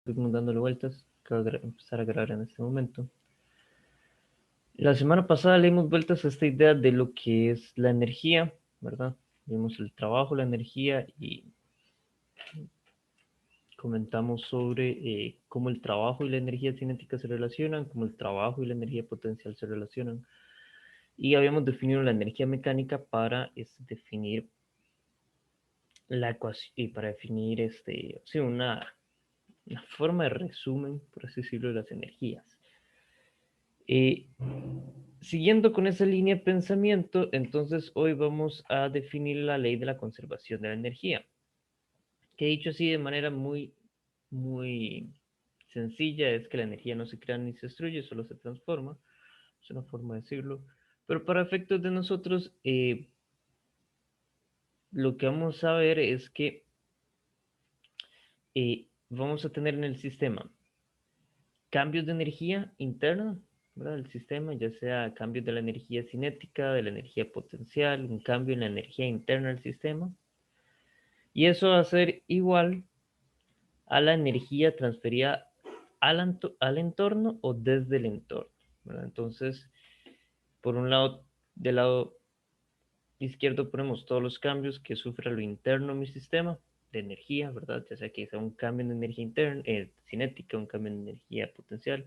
Estuvimos dándole vueltas, acabo de empezar a grabar en este momento. La semana pasada le dimos vueltas a esta idea de lo que es la energía, ¿verdad? Vimos el trabajo, la energía y comentamos sobre cómo el trabajo y la energía cinética se relacionan, cómo el trabajo y la energía potencial se relacionan. Y habíamos definido la energía mecánica para definir la ecuación y para definir sí, una forma de resumen, por así decirlo, de las energías. Eh, Siguiendo con esa línea de pensamiento, entonces hoy vamos a definir la ley de la conservación de la energía, que dicho así de manera muy sencilla es que la energía no se crea ni se destruye, solo se transforma, es una forma de decirlo, pero para efectos de nosotros, lo que vamos a ver es que vamos a tener en el sistema cambios de energía interna, ¿verdad? Del sistema, ya sea cambios de la energía cinética, de la energía potencial, un cambio en la energía interna del sistema. Y eso va a ser igual a la energía transferida al entorno o desde el entorno, ¿verdad? Entonces, por un lado, del lado izquierdo ponemos todos los cambios que sufre lo interno en mi sistema de energía, ¿verdad? Ya sea que sea un cambio en energía interna, cinética, un cambio en energía potencial.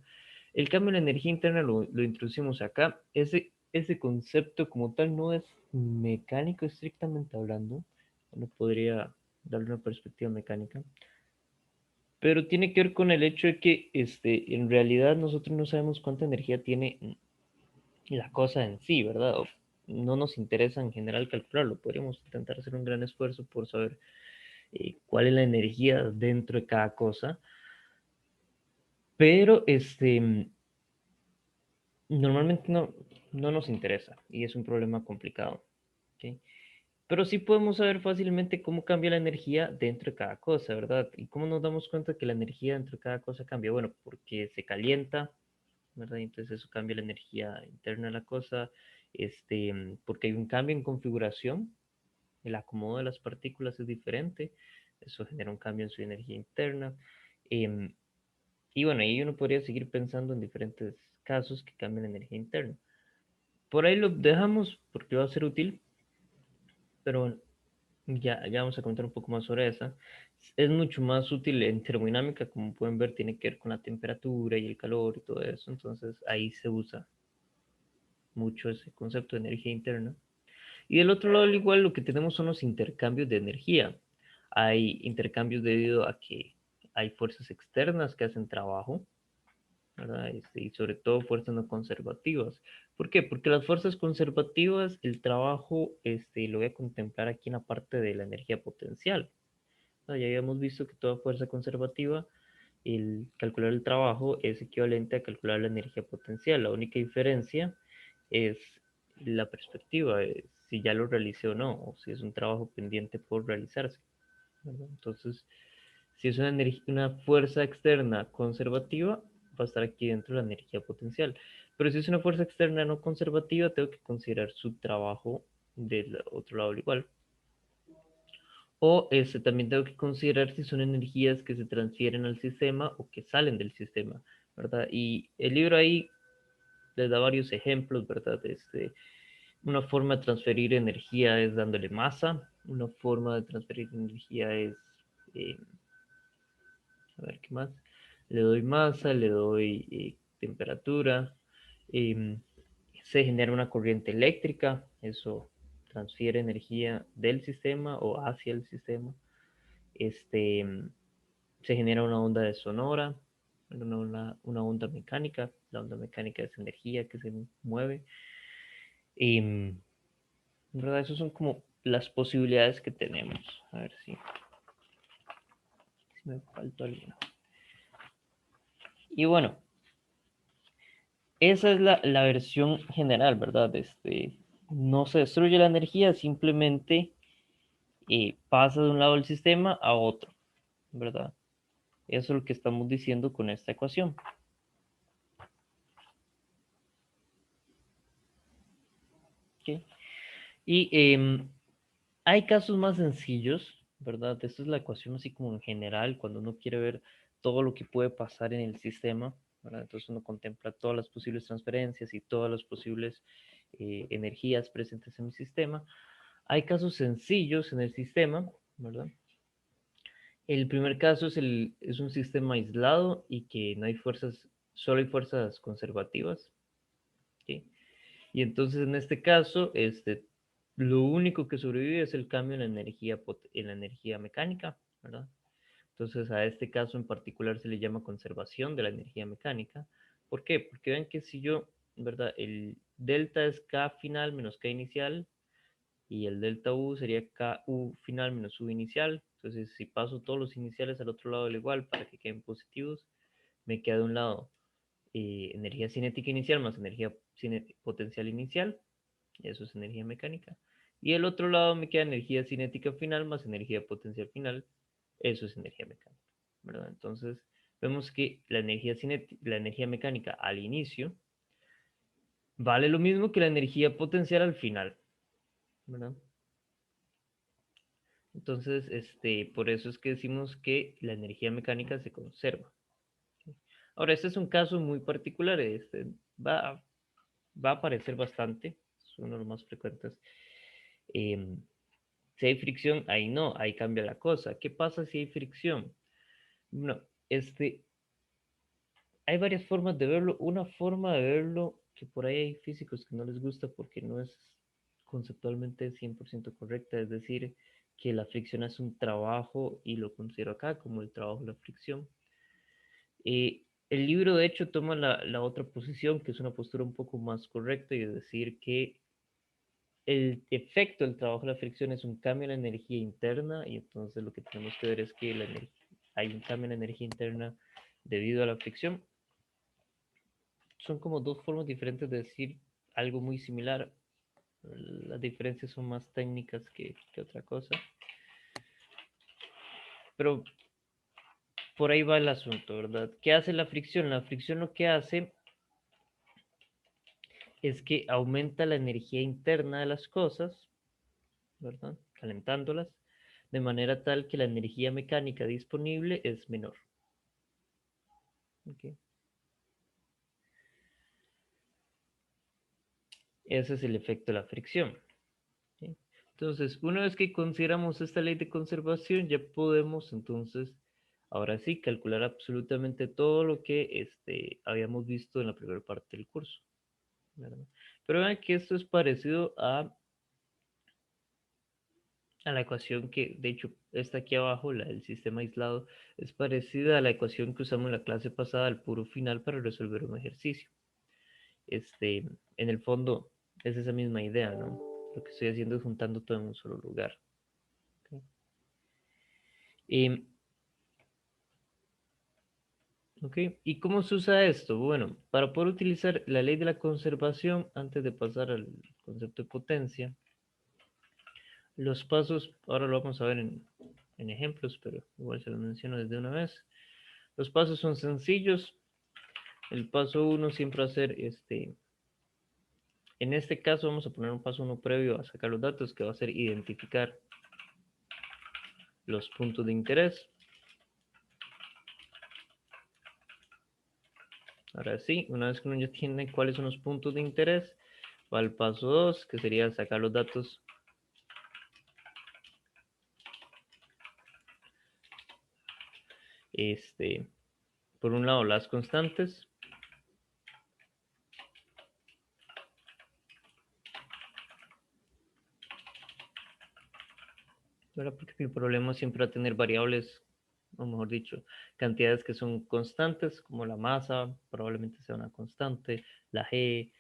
El cambio en la energía interna lo introducimos acá. Ese concepto como tal no es mecánico estrictamente hablando. No podría darle una perspectiva mecánica. Pero tiene que ver con el hecho de que en realidad nosotros no sabemos cuánta energía tiene la cosa en sí, ¿verdad? No nos interesa en general calcularlo. Podríamos intentar hacer un gran esfuerzo por saber cuál es la energía dentro de cada cosa, pero normalmente no nos interesa y es un problema complicado. ¿Ok? Pero sí podemos saber fácilmente cómo cambia la energía dentro de cada cosa, ¿verdad? ¿Y cómo nos damos cuenta que la energía dentro de cada cosa cambia? Bueno, porque se calienta, ¿verdad? Entonces eso cambia la energía interna de la cosa, porque hay un cambio en configuración, el acomodo de las partículas es diferente, eso genera un cambio en su energía interna. em, y bueno, ahí uno podría seguir pensando en diferentes casos que cambian la energía interna. Por ahí lo dejamos porque va a ser útil, pero bueno, ya vamos a comentar un poco más sobre esa. Es mucho más útil en termodinámica, como pueden ver, tiene que ver con la temperatura y el calor y todo eso, entonces ahí se usa mucho ese concepto de energía interna. Y del otro lado, al igual, lo que tenemos son los intercambios de energía. Hay intercambios debido a que hay fuerzas externas que hacen trabajo, ¿verdad? Y sobre todo fuerzas no conservativas. ¿Por qué? Porque las fuerzas conservativas, el trabajo, lo voy a contemplar aquí en la parte de la energía potencial. ¿No? Ya habíamos visto que toda fuerza conservativa, el calcular el trabajo es equivalente a calcular la energía potencial. La única diferencia es la perspectiva, si ya lo realicé o no, o si es un trabajo pendiente por realizarse, ¿verdad? Entonces, si es una fuerza externa conservativa, va a estar aquí dentro de la energía potencial. Pero si es una fuerza externa no conservativa, tengo que considerar su trabajo del otro lado igual. O también tengo que considerar si son energías que se transfieren al sistema o que salen del sistema, ¿verdad? Y el libro ahí les da varios ejemplos, ¿verdad? Una forma de transferir energía es dándole masa, una forma de transferir energía es, eh, a ver qué más, le doy masa, le doy temperatura, eh, se genera una corriente eléctrica, eso transfiere energía del sistema o hacia el sistema. Este, Se genera una onda de sonora, una onda mecánica, la onda mecánica es energía que se mueve. Y, ¿verdad? Esas son como las posibilidades que tenemos. A ver si me faltó alguna. Y bueno, esa es la versión general, ¿verdad? No se destruye la energía, simplemente pasa de un lado del sistema a otro, ¿verdad? Eso es lo que estamos diciendo con esta ecuación. ¿Okay? Y hay casos más sencillos, ¿verdad? Esta es la ecuación así como en general, cuando uno quiere ver todo lo que puede pasar en el sistema, ¿verdad? Entonces uno contempla todas las posibles transferencias y todas las posibles energías presentes en mi sistema. Hay casos sencillos en el sistema, ¿verdad? El primer caso es un sistema aislado y que no hay fuerzas, solo hay fuerzas conservativas, ¿sí? Y entonces en este caso, lo único que sobrevive es el cambio en la energía mecánica, ¿verdad? Entonces a este caso en particular se le llama conservación de la energía mecánica. ¿Por qué? Porque ven que si yo, ¿verdad? El delta es K final menos K inicial y el delta U sería KU final menos U inicial. Entonces si paso todos los iniciales al otro lado del igual para que queden positivos, me queda de un lado energía cinética inicial más energía potencial inicial, eso es energía mecánica. Y el otro lado me queda energía cinética final más energía potencial final, eso es energía mecánica, ¿verdad? Entonces, vemos que la energía mecánica al inicio vale lo mismo que la energía potencial al final, ¿verdad? Entonces, por eso es que decimos que la energía mecánica se conserva. Ahora, este es un caso muy particular, va, va a aparecer bastante, es uno de los más frecuentes. Em, si hay fricción, ahí no, ahí cambia la cosa. ¿Qué pasa si hay fricción? No, hay varias formas de verlo. Una forma de verlo que por ahí hay físicos que no les gusta porque no es conceptualmente 100% correcta, es decir, que la fricción es un trabajo y lo considero acá como el trabajo de la fricción. El libro de hecho toma la otra posición, que es una postura un poco más correcta, y es decir que el efecto del trabajo de la fricción es un cambio en la energía interna y entonces lo que tenemos que ver es que hay un cambio en la energía interna debido a la fricción. Son como dos formas diferentes de decir algo muy similar. Las diferencias son más técnicas que otra cosa. Pero por ahí va el asunto, ¿verdad? ¿Qué hace la fricción? La fricción lo que hace es que aumenta la energía interna de las cosas, ¿verdad? Calentándolas, de manera tal que la energía mecánica disponible es menor. ¿Okay? Ese es el efecto de la fricción. ¿Sí? Entonces, una vez que consideramos esta ley de conservación, ya podemos entonces, ahora sí, calcular absolutamente todo lo que habíamos visto en la primera parte del curso, ¿verdad? Pero vean que esto es parecido a la ecuación que, de hecho, está aquí abajo, la del sistema aislado, es parecida a la ecuación que usamos en la clase pasada, al puro final, para resolver un ejercicio. En el fondo, es esa misma idea, ¿no? Lo que estoy haciendo es juntando todo en un solo lugar. ¿Okay? Y, ok, ¿y cómo se usa esto? Bueno, para poder utilizar la ley de la conservación, antes de pasar al concepto de potencia, los pasos, ahora lo vamos a ver en ejemplos, pero igual se los menciono desde una vez. Los pasos son sencillos. El paso uno siempre va a ser en este caso vamos a poner un paso uno previo a sacar los datos, que va a ser identificar los puntos de interés. Ahora sí, una vez que uno ya tiene cuáles son los puntos de interés, va al paso 2, que sería sacar los datos por un lado las constantes, ¿verdad? Porque mi problema siempre va a tener variables, o mejor dicho, cantidades que son constantes, como la masa, probablemente sea una constante, la G,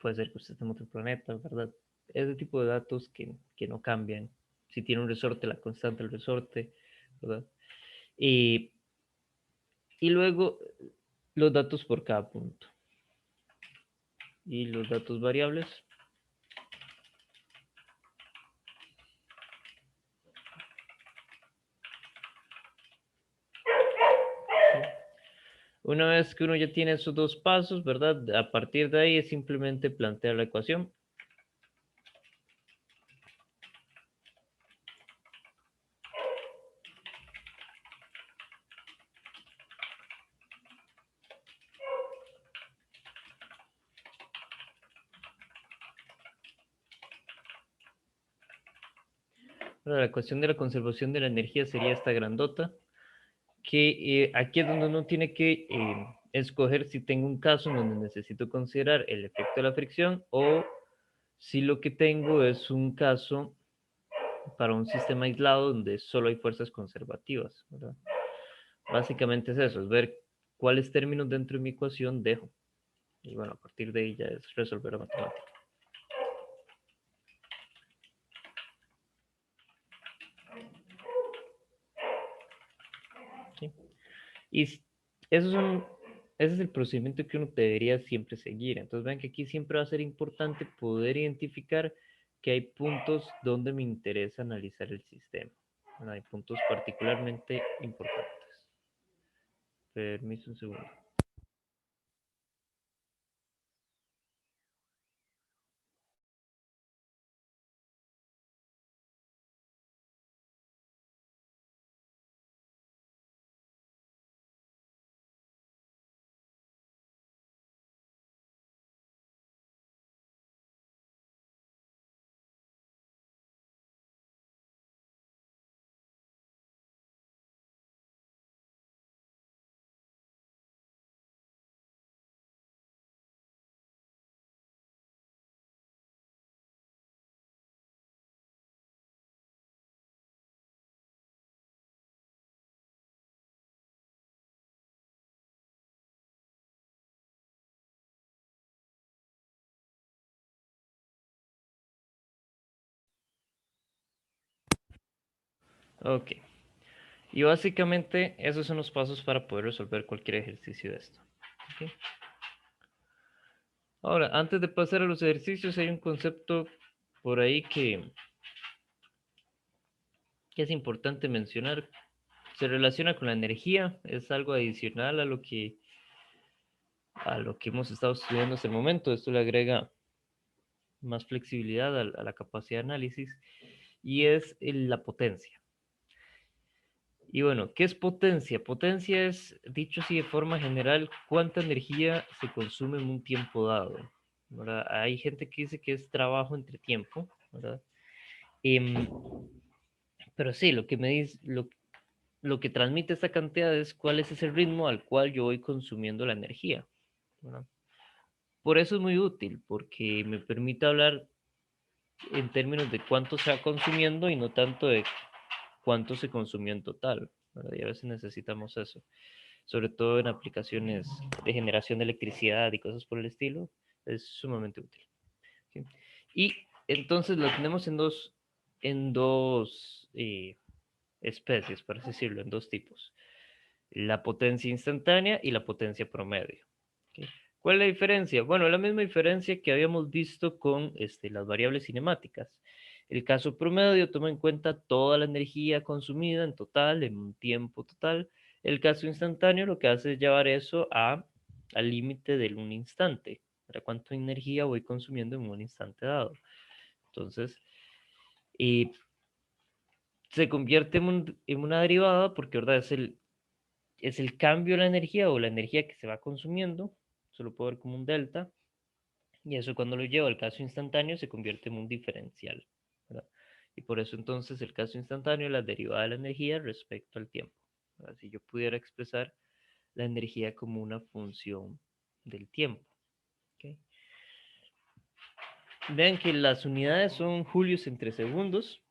puede ser que usted esté en otro planeta, ¿verdad? Ese tipo de datos que no cambian. Si tiene un resorte, la constante del resorte, ¿verdad? Y, y luego los datos por cada punto. Y los datos variables. Una vez que uno ya tiene esos dos pasos, ¿verdad? A partir de ahí es simplemente plantear la ecuación. Ahora, la cuestión de la conservación de la energía sería esta grandota, que aquí es donde uno tiene que escoger si tengo un caso en donde necesito considerar el efecto de la fricción o si lo que tengo es un caso para un sistema aislado donde solo hay fuerzas conservativas, ¿verdad? Básicamente es eso, es ver cuáles términos dentro de mi ecuación dejo. Y bueno, a partir de ahí ya es resolver la matemática. ¿Sí? Y esos son, ese es el procedimiento que uno debería siempre seguir. Entonces vean que aquí siempre va a ser importante poder identificar que hay puntos donde me interesa analizar el sistema. Bueno, hay puntos particularmente importantes. Permiso un segundo. Ok. Y básicamente esos son los pasos para poder resolver cualquier ejercicio de esto. ¿Ok? Ahora, antes de pasar a los ejercicios, hay un concepto por ahí que es importante mencionar. Se relaciona con la energía, es algo adicional a lo que hemos estado estudiando hasta el momento. Esto le agrega más flexibilidad a la capacidad de análisis y es la potencia. Y bueno, ¿qué es potencia? Potencia es, dicho así de forma general, cuánta energía se consume en un tiempo dado, ¿verdad? Hay gente que dice que es trabajo entre tiempo, ¿verdad? Em, pero sí, lo que me dice, lo que transmite esta cantidad es cuál es ese ritmo al cual yo voy consumiendo la energía, ¿verdad? Por eso es muy útil, porque me permite hablar en términos de cuánto se va consumiendo y no tanto de cuánto se consumió en total, ¿verdad? Y a veces necesitamos eso, sobre todo en aplicaciones de generación de electricidad y cosas por el estilo, es sumamente útil. ¿Sí? Y entonces lo tenemos en dos especies, por así decirlo, en dos tipos. La potencia instantánea y la potencia promedio. ¿Okay? ¿Cuál es la diferencia? Bueno, la misma diferencia que habíamos visto con las variables cinemáticas. El caso promedio toma en cuenta toda la energía consumida en total, en un tiempo total. El caso instantáneo lo que hace es llevar eso al límite de un instante. ¿Para cuánta energía voy consumiendo en un instante dado? Entonces, eh, se convierte en una derivada porque, ¿verdad? Es el cambio de la energía o la energía que se va consumiendo, se lo puedo ver como un delta, y eso cuando lo llevo al caso instantáneo se convierte en un diferencial, ¿verdad? Y por eso entonces el caso instantáneo es la derivada de la energía respecto al tiempo, ¿verdad? Si yo pudiera expresar la energía como una función del tiempo. ¿Okay? Vean que las unidades son julios entre segundos,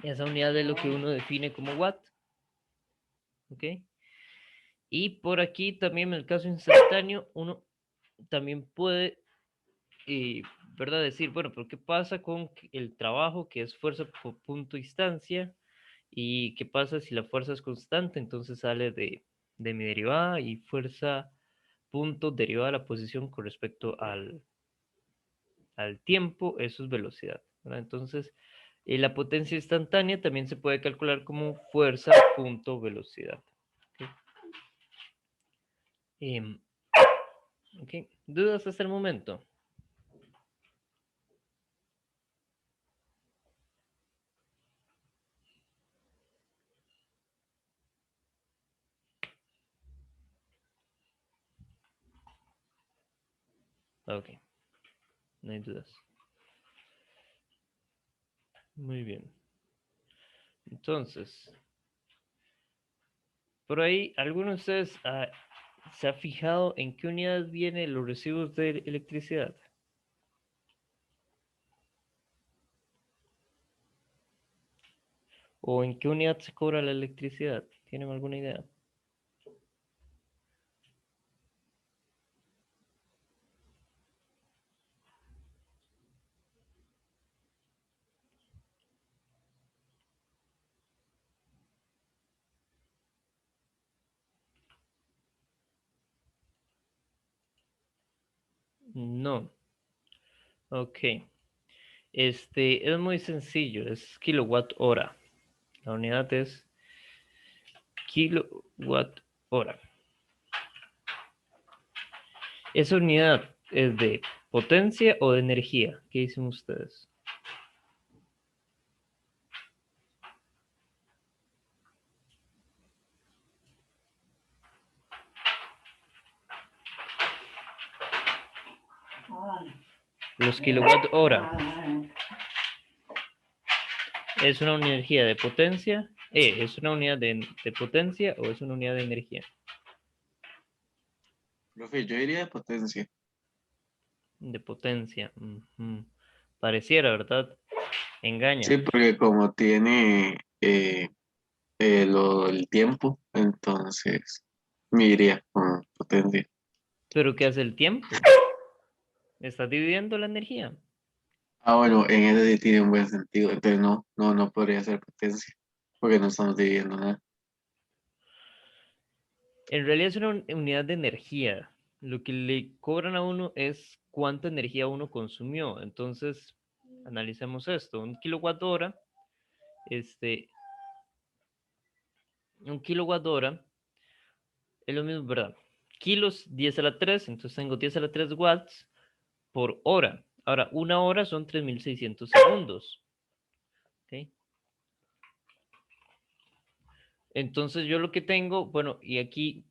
esa unidad es lo que uno define como watt, ¿ok? Y por aquí también en el caso instantáneo uno también puede y, ¿verdad? Decir, bueno, pero ¿qué pasa con el trabajo que es fuerza por punto instancia? ¿Y qué pasa si la fuerza es constante? Entonces sale de mi derivada y fuerza punto derivada de la posición con respecto al tiempo, eso es velocidad, ¿verdad? Entonces, la potencia instantánea también se puede calcular como fuerza punto velocidad. ¿Okay? Em, ok, ¿dudas hasta el momento? Ok, no hay dudas. Muy bien. Entonces, por ahí, ¿alguno de ustedes se ha fijado en qué unidad vienen los recibos de electricidad? ¿O en qué unidad se cobra la electricidad? ¿Tienen alguna idea? No. Ok. Es muy sencillo, es kilowatt hora. La unidad es kilowatt hora. ¿Esa unidad es de potencia o de energía? ¿Qué dicen ustedes? Los kilowatt hora. ¿Es una energía de potencia? ¿Es una unidad de potencia o es una unidad de energía? Profe, yo diría de potencia. De potencia. Ujú. Pareciera, ¿verdad? Engaña. Sí, porque como tiene el tiempo, entonces me iría con potencia. ¿Pero qué hace el tiempo? ¿Estás dividiendo la energía? Ah, bueno, en ese sí tiene un buen sentido. Entonces no podría ser potencia, porque no estamos dividiendo nada. En realidad es una unidad de energía. Lo que le cobran a uno es cuánta energía uno consumió. Entonces, analicemos esto. Este, un kilowatt hora es lo mismo, ¿verdad? Kilos 10 a la 3, entonces tengo 10 a la 3 watts por hora. Ahora, una hora son 3600 segundos. ¿Ok? Entonces yo lo que tengo, bueno, y aquí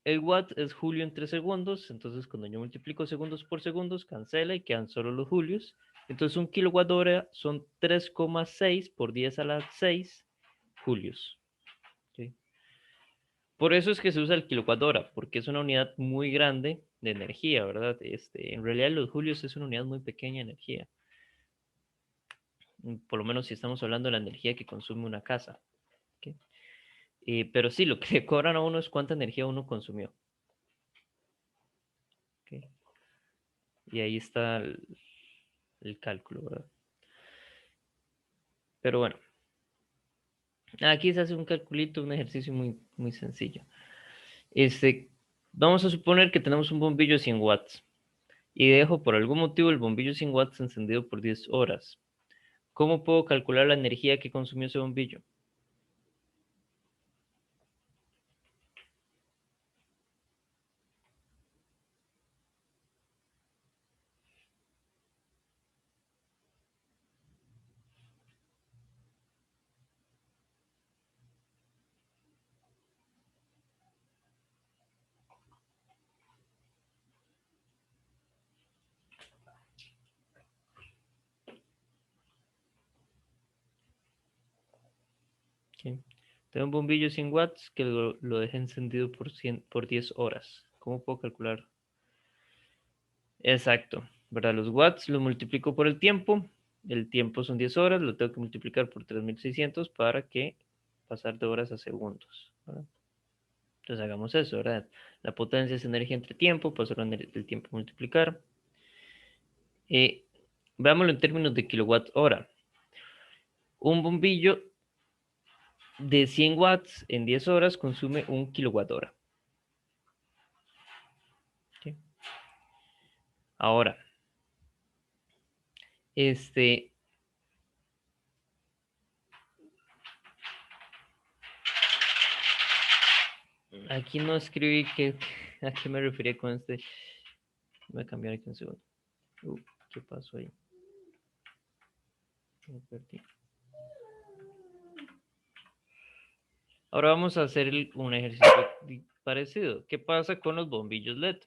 el watt es julio en 3 segundos, entonces cuando yo multiplico segundos por segundos, cancela y quedan solo los julios. Entonces un kilowatt hora son 3,6 por 10 a la 6 julios. ¿Sí? Por eso es que se usa el kilowatt hora, porque es una unidad muy grande de energía, ¿verdad? En realidad los julios es una unidad muy pequeña de energía. Por lo menos si estamos hablando de la energía que consume una casa. ¿Ok? Pero sí, lo que le cobran a uno es cuánta energía uno consumió. ¿Ok? Y ahí está el cálculo, ¿verdad? Pero bueno, aquí se hace un calculito, un ejercicio muy, muy sencillo. Este, Vamos a suponer que tenemos un bombillo 100 watts y dejo por algún motivo el bombillo 100 watts encendido por 10 horas. ¿Cómo puedo calcular la energía que consumió ese bombillo? ¿Sí? Tengo un bombillo 100 watts que lo dejé encendido por 10 horas. ¿Cómo puedo calcular? Exacto, ¿verdad? Los watts los multiplico por el tiempo son 10 horas, lo tengo que multiplicar por 3600 para que pasar de horas a segundos, ¿verdad? Entonces hagamos eso, ¿verdad? La potencia es energía entre tiempo, pasar el tiempo a multiplicar. Eh, Veámoslo en términos de kilowatt hora. Un bombillo de 100 watts en 10 horas consume un kilowatt hora. ¿Sí? Ahora, este, aquí no escribí a qué me refería con este. Voy a cambiar aquí un segundo. ¿Qué pasó ahí? Me perdí. Ahora vamos a hacer un ejercicio parecido. ¿Qué pasa con los bombillos LED?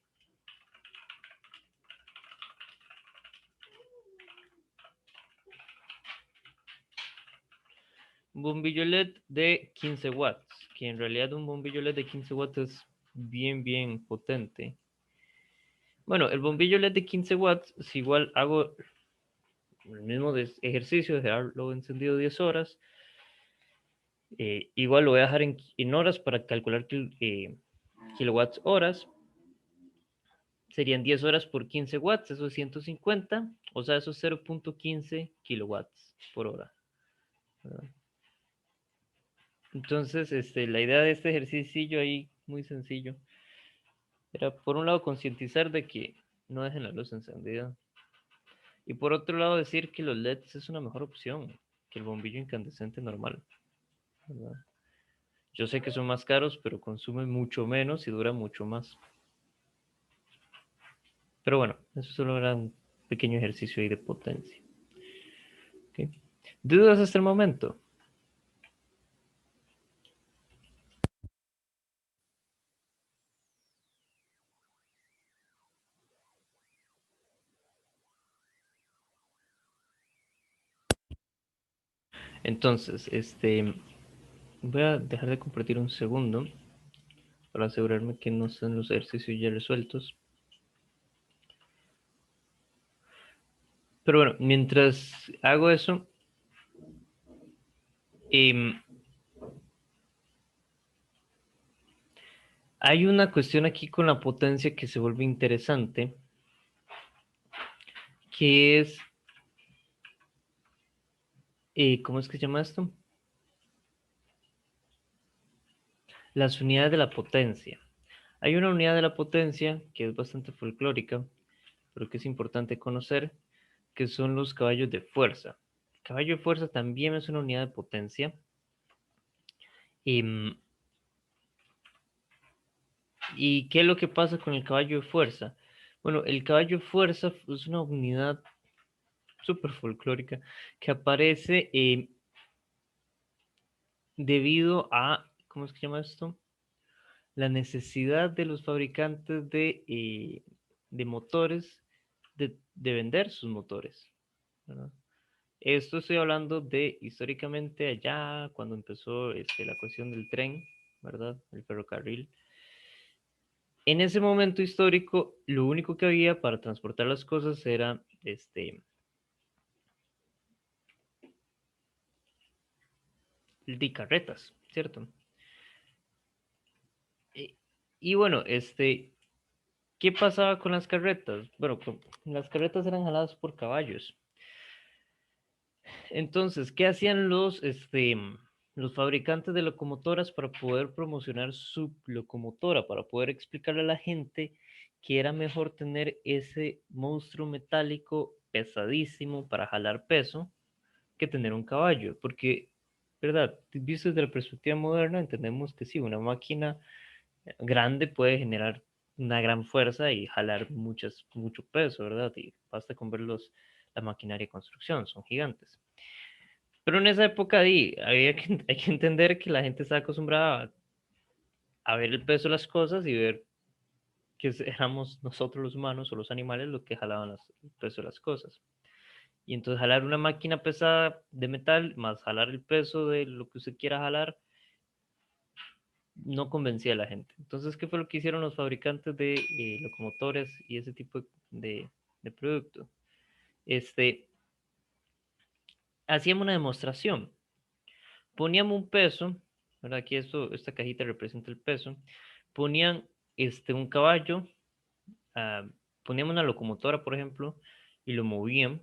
un bombillo LED de 15 watts, que en realidad un bombillo LED de 15 watts es bien potente. Bueno, el bombillo LED de 15 watts, si igual hago el mismo ejercicio de dejarlo encendido 10 horas, igual lo voy a dejar en horas para calcular kilowatts horas. Serían 10 horas por 15 watts, eso es 150, o sea, eso es 0.15 kilowatts por hora, ¿verdad? Entonces, la idea de este ejercicio ahí, muy sencillo, era por un lado concientizar de que no dejen la luz encendida y por otro lado decir que los LEDs es una mejor opción que el bombillo incandescente normal, ¿verdad? Yo sé que son más caros, pero consumen mucho menos y duran mucho más. Pero bueno, eso solo era un pequeño ejercicio ahí de potencia. ¿Okay? ¿Dudas hasta el momento? Entonces, voy a dejar de compartir un segundo para asegurarme que no están los ejercicios ya resueltos. Pero bueno, mientras hago eso, em, hay una cuestión aquí con la potencia que se vuelve interesante, que es, ¿cómo es que se llama esto? Las unidades de la potencia. Hay una unidad de la potencia que es bastante folclórica, pero que es importante conocer, que son los caballos de fuerza. El caballo de fuerza también es una unidad de potencia. Em, ¿Y qué es lo que pasa con el caballo de fuerza? Bueno, el caballo de fuerza es una unidad súper folclórica que aparece debido a, ¿cómo es que se llama esto? La necesidad de los fabricantes de motores de vender sus motores, ¿verdad? Esto estoy hablando de históricamente allá, cuando empezó la cuestión del tren, ¿verdad? El ferrocarril. En ese momento histórico, lo único que había para transportar las cosas era de carretas, ¿cierto? Y, y bueno, ¿qué pasaba con las carretas? Bueno, las carretas eran jaladas por caballos. Entonces, ¿qué hacían los fabricantes de locomotoras para poder promocionar su locomotora, para poder explicarle a la gente que era mejor tener ese monstruo metálico pesadísimo para jalar peso que tener un caballo? Porque, ¿verdad? Visto desde la perspectiva moderna, entendemos que sí, una máquina grande puede generar una gran fuerza y jalar mucho peso, ¿verdad? Y basta con ver la maquinaria de construcción, son gigantes. Pero en esa época hay que entender que la gente está acostumbrada a ver el peso de las cosas y ver que éramos nosotros los humanos o los animales los que jalaban el peso de las cosas. Y entonces jalar una máquina pesada de metal más jalar el peso de lo que usted quiera jalar no convencía a la gente. Entonces, ¿qué fue lo que hicieron los fabricantes de locomotores y ese tipo de producto? Este, Hacíamos una demostración. Poníamos un peso, ¿verdad? Aquí esta cajita representa el peso. Ponían un caballo, ah, poníamos una locomotora, por ejemplo, y lo movían,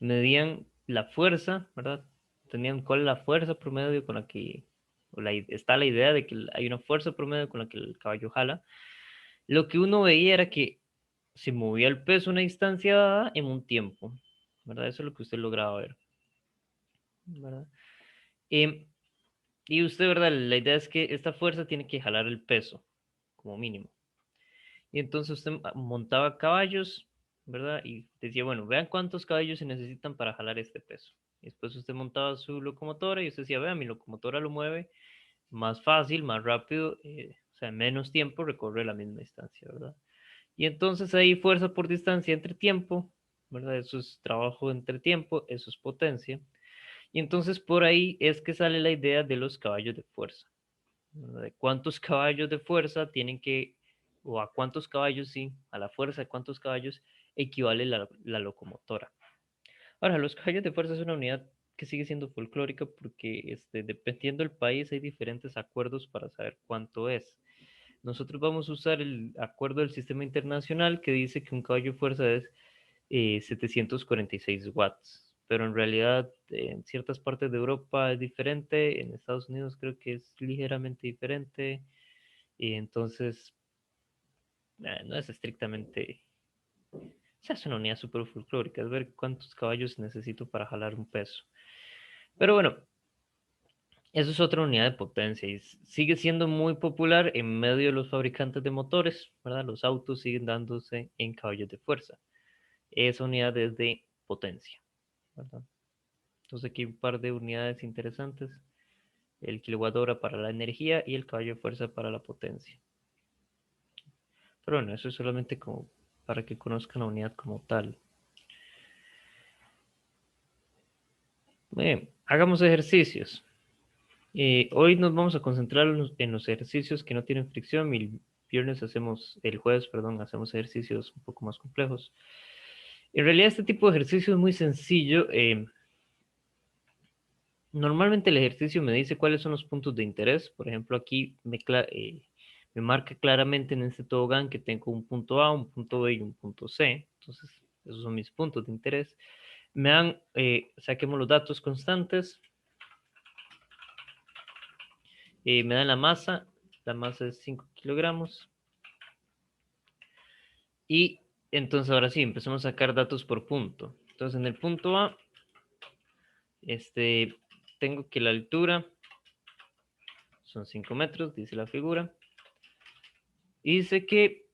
medían la fuerza, ¿verdad? Tenían cuál es la fuerza promedio con la que, está la idea de que hay una fuerza promedio con la que el caballo jala. Lo que uno veía era que se movía el peso a una distancia dada en un tiempo, ¿verdad? Eso es lo que usted lograba ver, ¿verdad? Em, y usted, ¿verdad? La idea es que esta fuerza tiene que jalar el peso, como mínimo. Y entonces usted montaba caballos, ¿verdad? Y decía, bueno, vean cuántos caballos se necesitan para jalar este peso. Y después usted montaba su locomotora y usted decía, vean, mi locomotora lo mueve más fácil, más rápido, o sea, en menos tiempo recorre la misma distancia, ¿verdad? Y entonces ahí fuerza por distancia entre tiempo, ¿verdad? Eso es trabajo entre tiempo, eso es potencia. Y entonces por ahí es que sale la idea de los caballos de fuerza, ¿verdad? De cuántos caballos de fuerza tienen que, o a cuántos caballos, sí, a la fuerza de cuántos caballos equivale la locomotora. Ahora, los caballos de fuerza es una unidad que sigue siendo folclórica porque dependiendo del país hay diferentes acuerdos para saber cuánto es. Nosotros vamos a usar el acuerdo del sistema internacional que dice que un caballo de fuerza es 746 watts, pero en realidad en ciertas partes de Europa es diferente, en Estados Unidos creo que es ligeramente diferente, y entonces no es estrictamente, o sea, es una unidad super folclórica, es ver cuántos caballos necesito para jalar un peso. Pero bueno, eso es otra unidad de potencia y sigue siendo muy popular en medio de los fabricantes de motores, ¿verdad? Los autos siguen dándose en caballos de fuerza. Esa unidad es de potencia, ¿verdad? Entonces aquí un par de unidades interesantes. El kilowatt hora para la energía y el caballo de fuerza para la potencia. Pero bueno, eso es solamente como para que conozcan la unidad como tal. Bien, hagamos ejercicios. Hoy nos vamos a concentrar en los ejercicios que no tienen fricción. El jueves, perdón, hacemos ejercicios un poco más complejos. En realidad este tipo de ejercicio es muy sencillo. Normalmente el ejercicio me dice cuáles son los puntos de interés. Por ejemplo, aquí me marca claramente en este tobogán que tengo un punto A, un punto B y un punto C. Entonces, esos son mis puntos de interés. Saquemos los datos constantes. Me dan la masa es 5 kilogramos. Y entonces ahora sí, empezamos a sacar datos por punto. Entonces en el punto A, tengo que la altura son 5 metros, dice la figura. Y dice que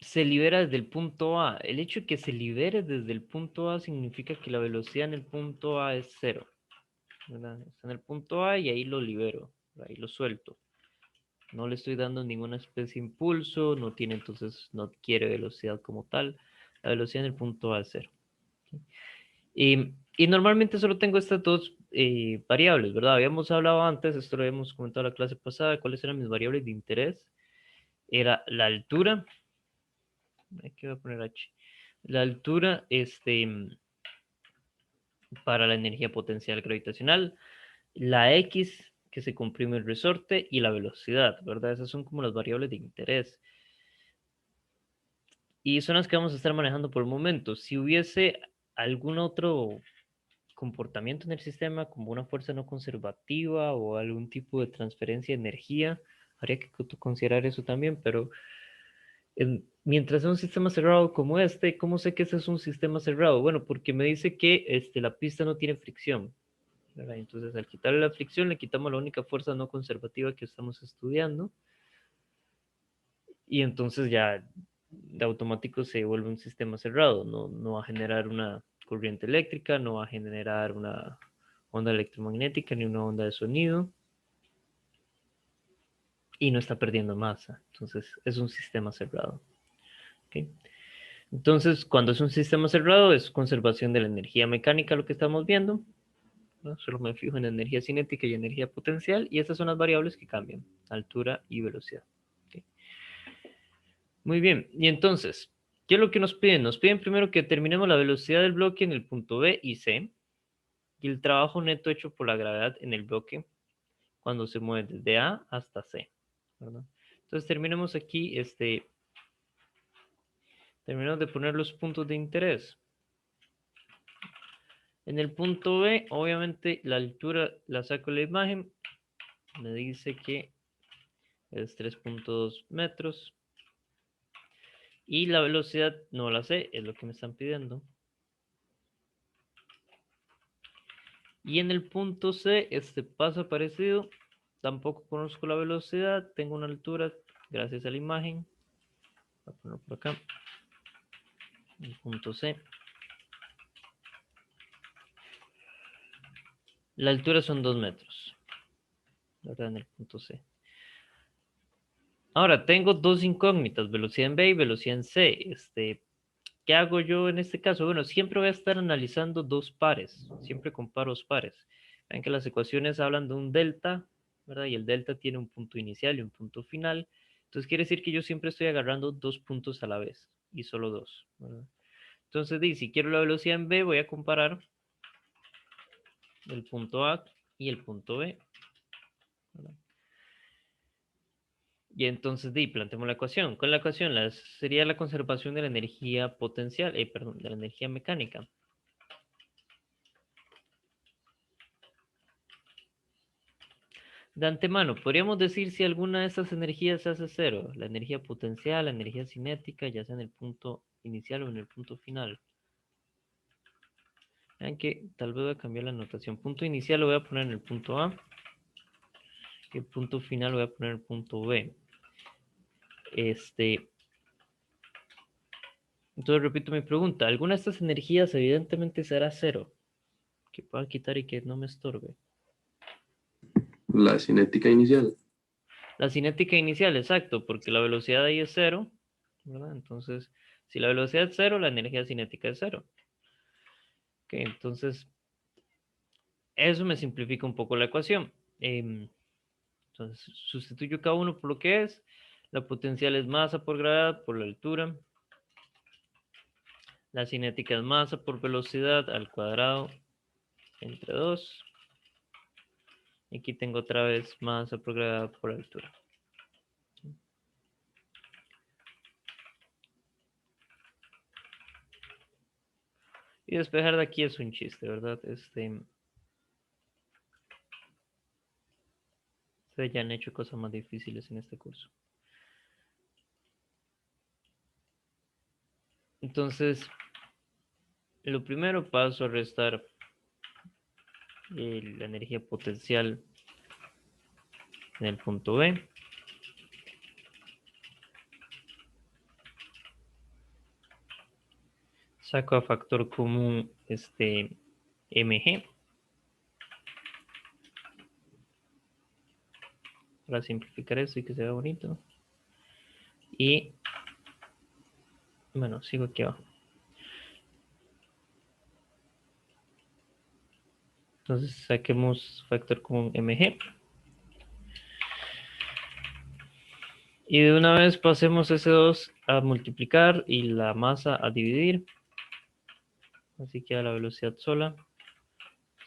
se libera desde el punto A. El hecho de que se libere desde el punto A significa que la velocidad en el punto A es cero, ¿verdad? Está en el punto A y ahí lo libero, ahí lo suelto. No le estoy dando ninguna especie de impulso, no tiene entonces, no adquiere velocidad como tal. La velocidad en el punto A es cero. Y normalmente solo tengo estas dos variables, ¿verdad? Habíamos hablado antes, esto lo habíamos comentado en la clase pasada, cuáles eran mis variables de interés. Era la altura, aquí voy a poner H, la altura para la energía potencial gravitacional, la X que se comprime el resorte y la velocidad, ¿verdad? Esas son como las variables de interés. Y son las que vamos a estar manejando por el momento. Si hubiese algún otro comportamiento en el sistema, como una fuerza no conservativa o algún tipo de transferencia de energía, habría que considerar eso también, pero mientras sea un sistema cerrado como este, ¿cómo sé que ese es un sistema cerrado? Bueno, porque me dice que la pista no tiene fricción, ¿verdad? Entonces, al quitarle la fricción, le quitamos la única fuerza no conservativa que estamos estudiando, y entonces ya de automático se vuelve un sistema cerrado, no va a generar una corriente eléctrica, no va a generar una onda electromagnética ni una onda de sonido y no está perdiendo masa. Entonces es un sistema cerrado. ¿Okay? Entonces, cuando es un sistema cerrado, es conservación de la energía mecánica lo que estamos viendo. ¿No? Solo me fijo en energía cinética y energía potencial y estas son las variables que cambian, altura y velocidad. ¿Okay? Muy bien, y entonces, ¿qué es lo que nos piden? Nos piden primero que determinemos la velocidad del bloque en el punto B y C y el trabajo neto hecho por la gravedad en el bloque cuando se mueve desde A hasta C, ¿verdad? Entonces terminemos aquí, terminamos de poner los puntos de interés. En el punto B, obviamente la altura la saco de la imagen, me dice que es 3.2 metros y la velocidad no la sé, es lo que me están pidiendo. Y en el punto C, paso parecido, tampoco conozco la velocidad, tengo una altura gracias a la imagen. Voy a ponerlo por acá. El punto C. La altura son 2 metros, ¿verdad? En el punto C. Ahora, tengo dos incógnitas, velocidad en B y velocidad en C. ¿qué hago yo en este caso? Bueno, siempre voy a estar analizando dos pares, siempre comparo dos pares. Ven que las ecuaciones hablan de un delta, ¿verdad? Y el delta tiene un punto inicial y un punto final. Entonces quiere decir que yo siempre estoy agarrando dos puntos a la vez y solo dos, ¿verdad? Entonces, si quiero la velocidad en B, voy a comparar el punto A y el punto B, ¿verdad? Y entonces, planteemos la ecuación. ¿Cuál es la ecuación? Sería la conservación de la energía potencial, perdón, de la energía mecánica. De antemano, podríamos decir si alguna de estas energías se hace cero. La energía potencial, la energía cinética, ya sea en el punto inicial o en el punto final. Vean que tal vez voy a cambiar la notación. Punto inicial lo voy a poner en el punto A. Y el punto final lo voy a poner en el punto B. Entonces repito mi pregunta. ¿Alguna de estas energías evidentemente será cero? Que pueda quitar y que no me estorbe. La cinética inicial. La cinética inicial, exacto, porque la velocidad ahí es cero, ¿verdad? Entonces, si la velocidad es cero, la energía cinética es cero. Ok, entonces, eso me simplifica un poco la ecuación. Entonces, sustituyo cada uno por lo que es. La potencial es masa por gravedad por la altura. La cinética es masa por velocidad al cuadrado entre 2. Y aquí tengo otra vez masa por gravedad por altura. Y despejar de aquí es un chiste, ¿verdad? Ustedes ya han hecho cosas más difíciles en este curso. Entonces, lo primero paso a restar la energía potencial en el punto B. Saco a factor común mg. Para simplificar esto y que se vea bonito. Y, bueno, sigo aquí abajo. Entonces saquemos factor común mg. Y de una vez pasemos ese 2 a multiplicar y la masa a dividir. Así queda la velocidad sola.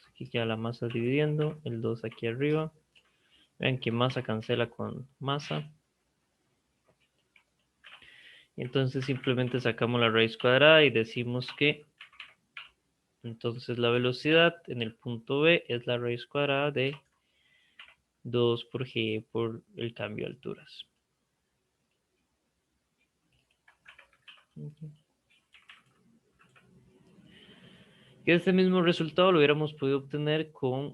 Aquí queda la masa dividiendo. El 2 aquí arriba. Vean que masa cancela con masa. Y entonces simplemente sacamos la raíz cuadrada y decimos que entonces la velocidad en el punto B es la raíz cuadrada de 2 por g por el cambio de alturas. Y este mismo resultado lo hubiéramos podido obtener con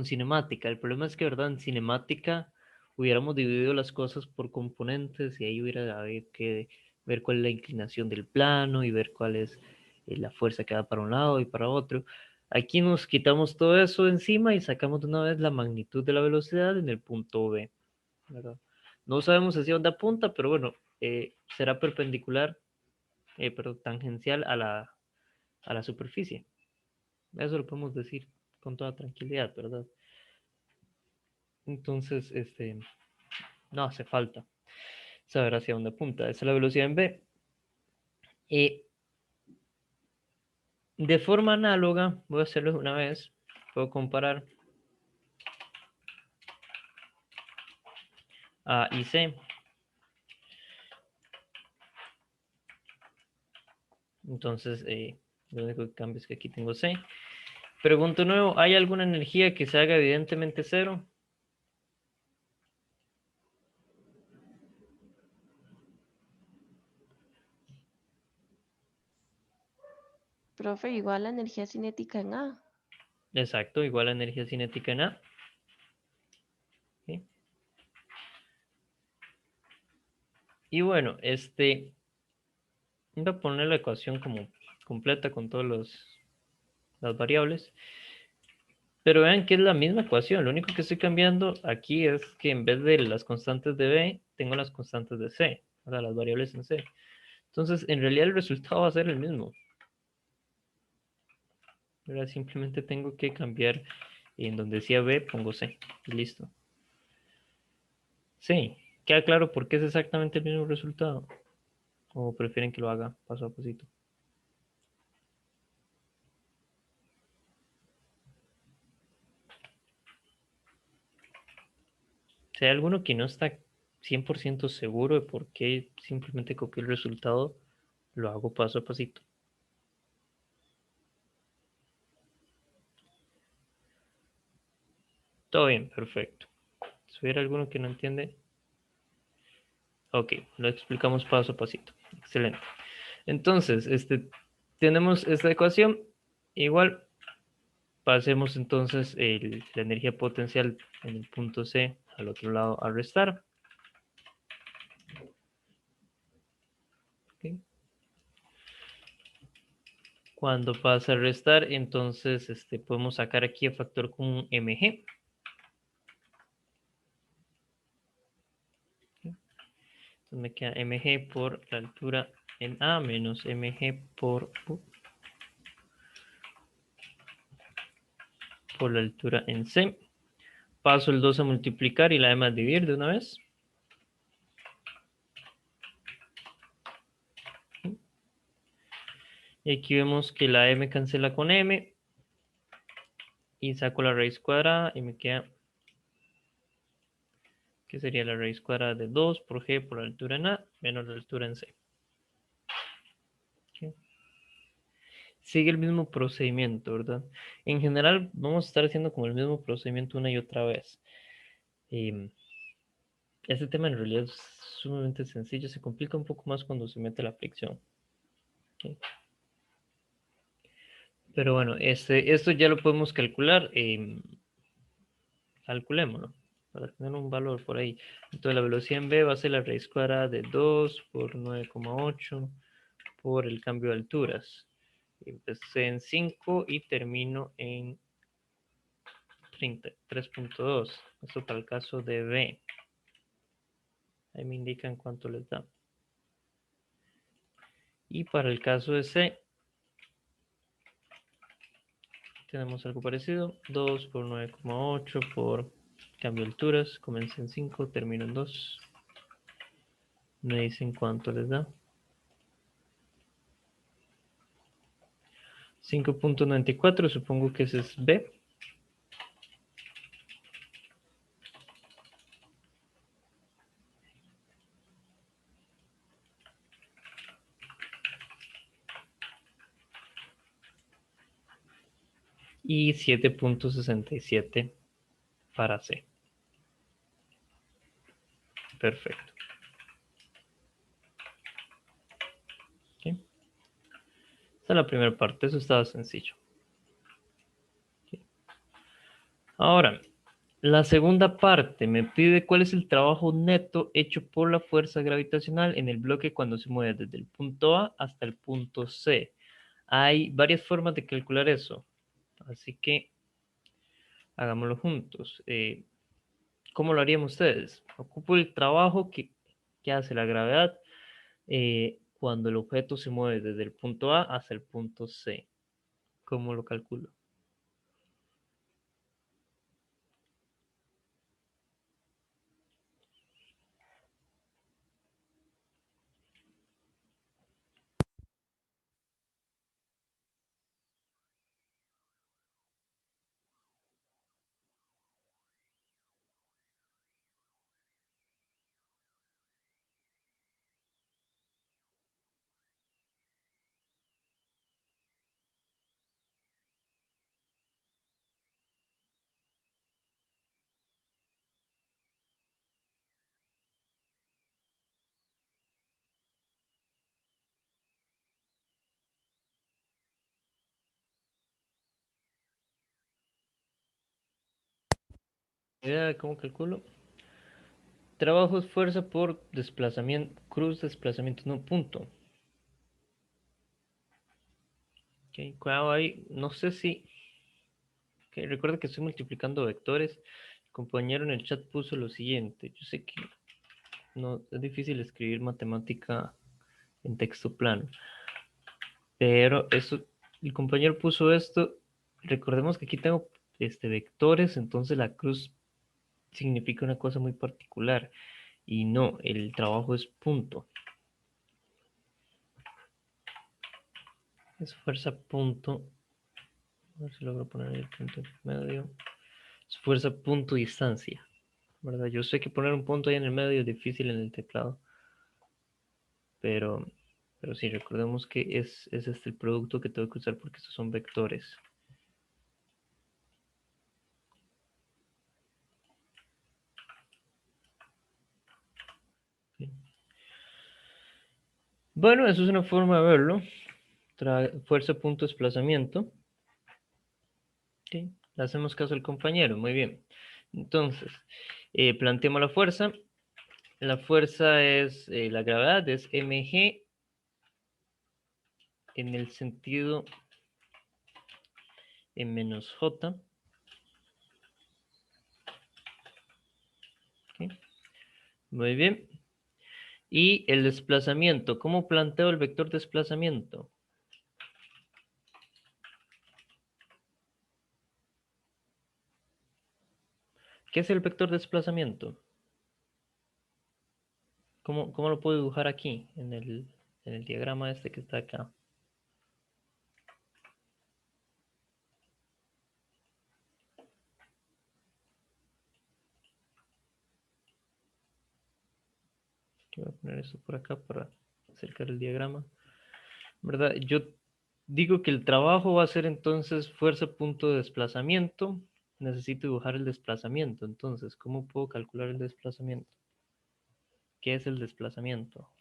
cinemática. El problema es que, ¿verdad? En cinemática hubiéramos dividido las cosas por componentes y ahí hubiera habido que ver cuál es la inclinación del plano y ver cuál es la fuerza que da para un lado y para otro. Aquí nos quitamos todo eso encima y sacamos de una vez la magnitud de la velocidad en el punto B, ¿verdad? No sabemos hacia dónde apunta, pero bueno, será perpendicular, pero tangencial a la superficie. Eso lo podemos decir con toda tranquilidad, ¿verdad? Entonces, no hace falta saber hacia dónde apunta. Esa es la velocidad en B. De forma análoga, voy a hacerlo una vez. Puedo comparar A y C. Entonces, lo único que cambia es que aquí tengo C. Pregunto nuevo, ¿hay alguna energía que se haga evidentemente cero? Profe, igual la energía cinética en A. Exacto, igual a energía cinética en A. ¿Sí? Y bueno, voy a poner la ecuación como completa con todas las variables. Pero vean que es la misma ecuación. Lo único que estoy cambiando aquí es que en vez de las constantes de B, tengo las constantes de C. ¿verdad? Las variables en C. Entonces, en realidad el resultado va a ser el mismo. Ahora simplemente tengo que cambiar en donde decía B, pongo C. Y listo. Sí, queda claro por qué es exactamente el mismo resultado. ¿O prefieren que lo haga paso a pasito? Si hay alguno que no está 100% seguro de por qué simplemente copié el resultado, lo hago paso a pasito. Todo bien, perfecto. Si hubiera alguno que no entiende, ok, lo explicamos paso a pasito. Excelente. Entonces, tenemos esta ecuación. Igual, pasemos entonces la energía potencial en el punto C al otro lado a restar. Okay. Cuando pasa a restar, entonces podemos sacar aquí el factor común mg. Entonces me queda mg por la altura en A menos mg por la altura en C. Paso el 2 a multiplicar y la m a dividir de una vez. Y aquí vemos que la m cancela con m. Y saco la raíz cuadrada y me queda, que sería la raíz cuadrada de 2 por g por la altura en A menos la altura en C. Okay. Sigue el mismo procedimiento, ¿verdad? En general vamos a estar haciendo como el mismo procedimiento una y otra vez. Este tema en realidad es sumamente sencillo, se complica un poco más cuando se mete la fricción. Okay. Pero bueno, esto ya lo podemos calcular. Calculémoslo para tener un valor por ahí. Entonces la velocidad en v va a ser la raíz cuadrada de 2 por 9,8 por el cambio de alturas. Empecé en 5 y termino en 3.2. Esto para el caso de B. Ahí me indican cuánto les da. Y para el caso de C, tenemos algo parecido. 2 por 9,8 por cambio de alturas. Comencé en 5, termino en 2. Me dicen cuánto les da. 5.94, supongo que ese es B. Y 7.67 para C. Perfecto. ¿Okay? Esta es la primera parte, eso estaba sencillo. ¿Okay? Ahora, la segunda parte me pide cuál es el trabajo neto hecho por la fuerza gravitacional en el bloque cuando se mueve desde el punto A hasta el punto C. Hay varias formas de calcular eso, así que hagámoslo juntos. ¿Cómo lo harían ustedes? Ocupo el trabajo que hace la gravedad cuando el objeto se mueve desde el punto A hasta el punto C. ¿Cómo lo calculo? ¿Idea de cómo calculo? Trabajo es fuerza por desplazamiento, cruz desplazamiento, no punto. Okay, cuidado ahí, no sé si... Okay, recuerda que estoy multiplicando vectores. El compañero en el chat puso lo siguiente. Yo sé que no, es difícil escribir matemática en texto plano. Pero eso, el compañero puso esto. Recordemos que aquí tengo vectores, entonces la cruz significa una cosa muy particular. Y no, el trabajo es punto. Es fuerza punto. A ver si logro poner el punto en medio. Es fuerza punto distancia. ¿Verdad? Yo sé que poner un punto ahí en el medio es difícil en el teclado. Pero sí, recordemos que es el producto que tengo que usar porque estos son vectores. ¿Sí? Bueno, eso es una forma de verlo. Fuerza punto desplazamiento. ¿Sí? Le hacemos caso al compañero, muy bien. Entonces, planteamos la fuerza. La fuerza es, la gravedad es mg en el sentido en menos j. ¿Ok? Muy bien. Y el desplazamiento, ¿cómo planteo el vector desplazamiento? ¿Qué es el vector desplazamiento? ¿Cómo lo puedo dibujar aquí, en el diagrama este que está acá? Voy a poner esto por acá para acercar el diagrama. ¿Verdad? Yo digo que el trabajo va a ser entonces fuerza punto de desplazamiento. Necesito dibujar el desplazamiento. Entonces, ¿cómo puedo calcular el desplazamiento? ¿Qué es el desplazamiento?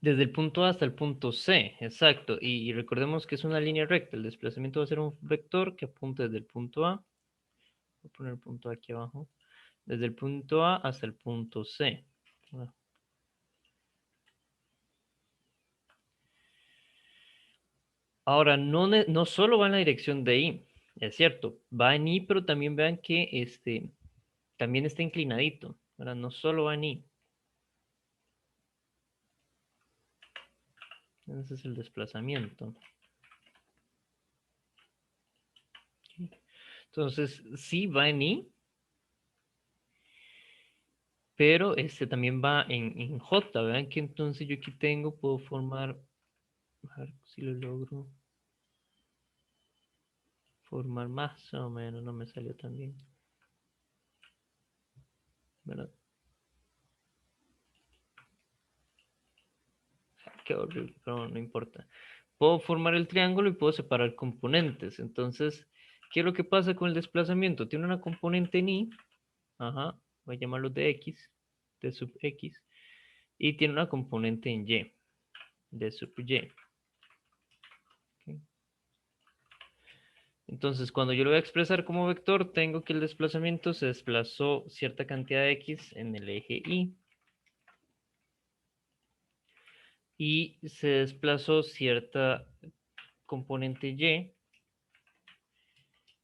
Desde el punto A hasta el punto C, exacto. Y recordemos que es una línea recta. El desplazamiento va a ser un vector que apunta desde el punto A. Voy a poner el punto A aquí abajo. Desde el punto A hasta el punto C. Ahora, no solo va en la dirección de I, es cierto, va en I, pero también vean que también está inclinadito, ¿verdad? No solo va en I. Ese es el desplazamiento. Entonces, sí va en I, pero también va en J. Vean que entonces yo aquí puedo formar, a ver si lo logro formar más o menos, no me salió tan bien, ¿verdad? Qué horrible, pero no importa. Puedo formar el triángulo y puedo separar componentes. Entonces, ¿qué es lo que pasa con el desplazamiento? Tiene una componente en Y, ajá, voy a llamarlo de X, de sub X, y tiene una componente en Y, de sub Y. ¿Ok? Entonces, cuando yo lo voy a expresar como vector, tengo que el desplazamiento se desplazó cierta cantidad de X en el eje Y y se desplazó cierta componente Y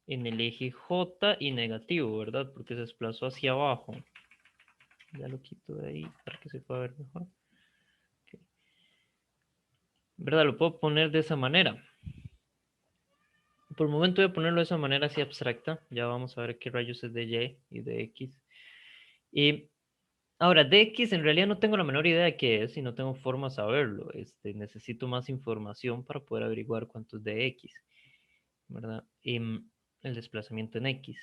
en el eje J y negativo, ¿verdad? Porque se desplazó hacia abajo. Ya lo quito de ahí para que se pueda ver mejor. Okay. ¿Verdad? Lo puedo poner de esa manera. Por el momento voy a ponerlo de esa manera así abstracta. Ya vamos a ver qué rayos es de Y y de X. Y ahora, de X en realidad no tengo la menor idea de qué es y no tengo forma de saberlo. Necesito más información para poder averiguar cuánto es de X, ¿verdad? Y el desplazamiento en X.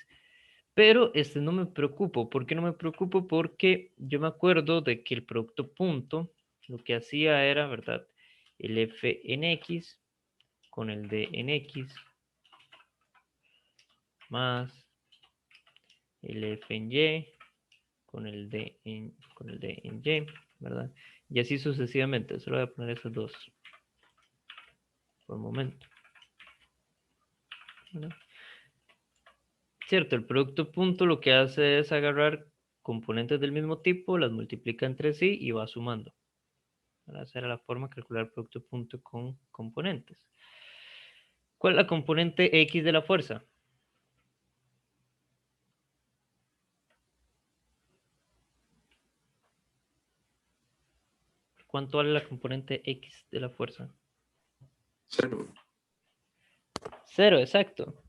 Pero no me preocupo. ¿Por qué no me preocupo? Porque yo me acuerdo de que el producto punto lo que hacía era, ¿verdad? El f en x con el d en x más el f en y con el d en y, ¿verdad? Y así sucesivamente. Solo voy a poner esos dos por el momento, ¿verdad? Cierto, el producto punto lo que hace es agarrar componentes del mismo tipo, las multiplica entre sí y va sumando. Ahora esa era la forma de calcular producto punto con componentes. ¿Cuál es la componente X de la fuerza? ¿Cuánto vale la componente X de la fuerza? 0. 0, exacto.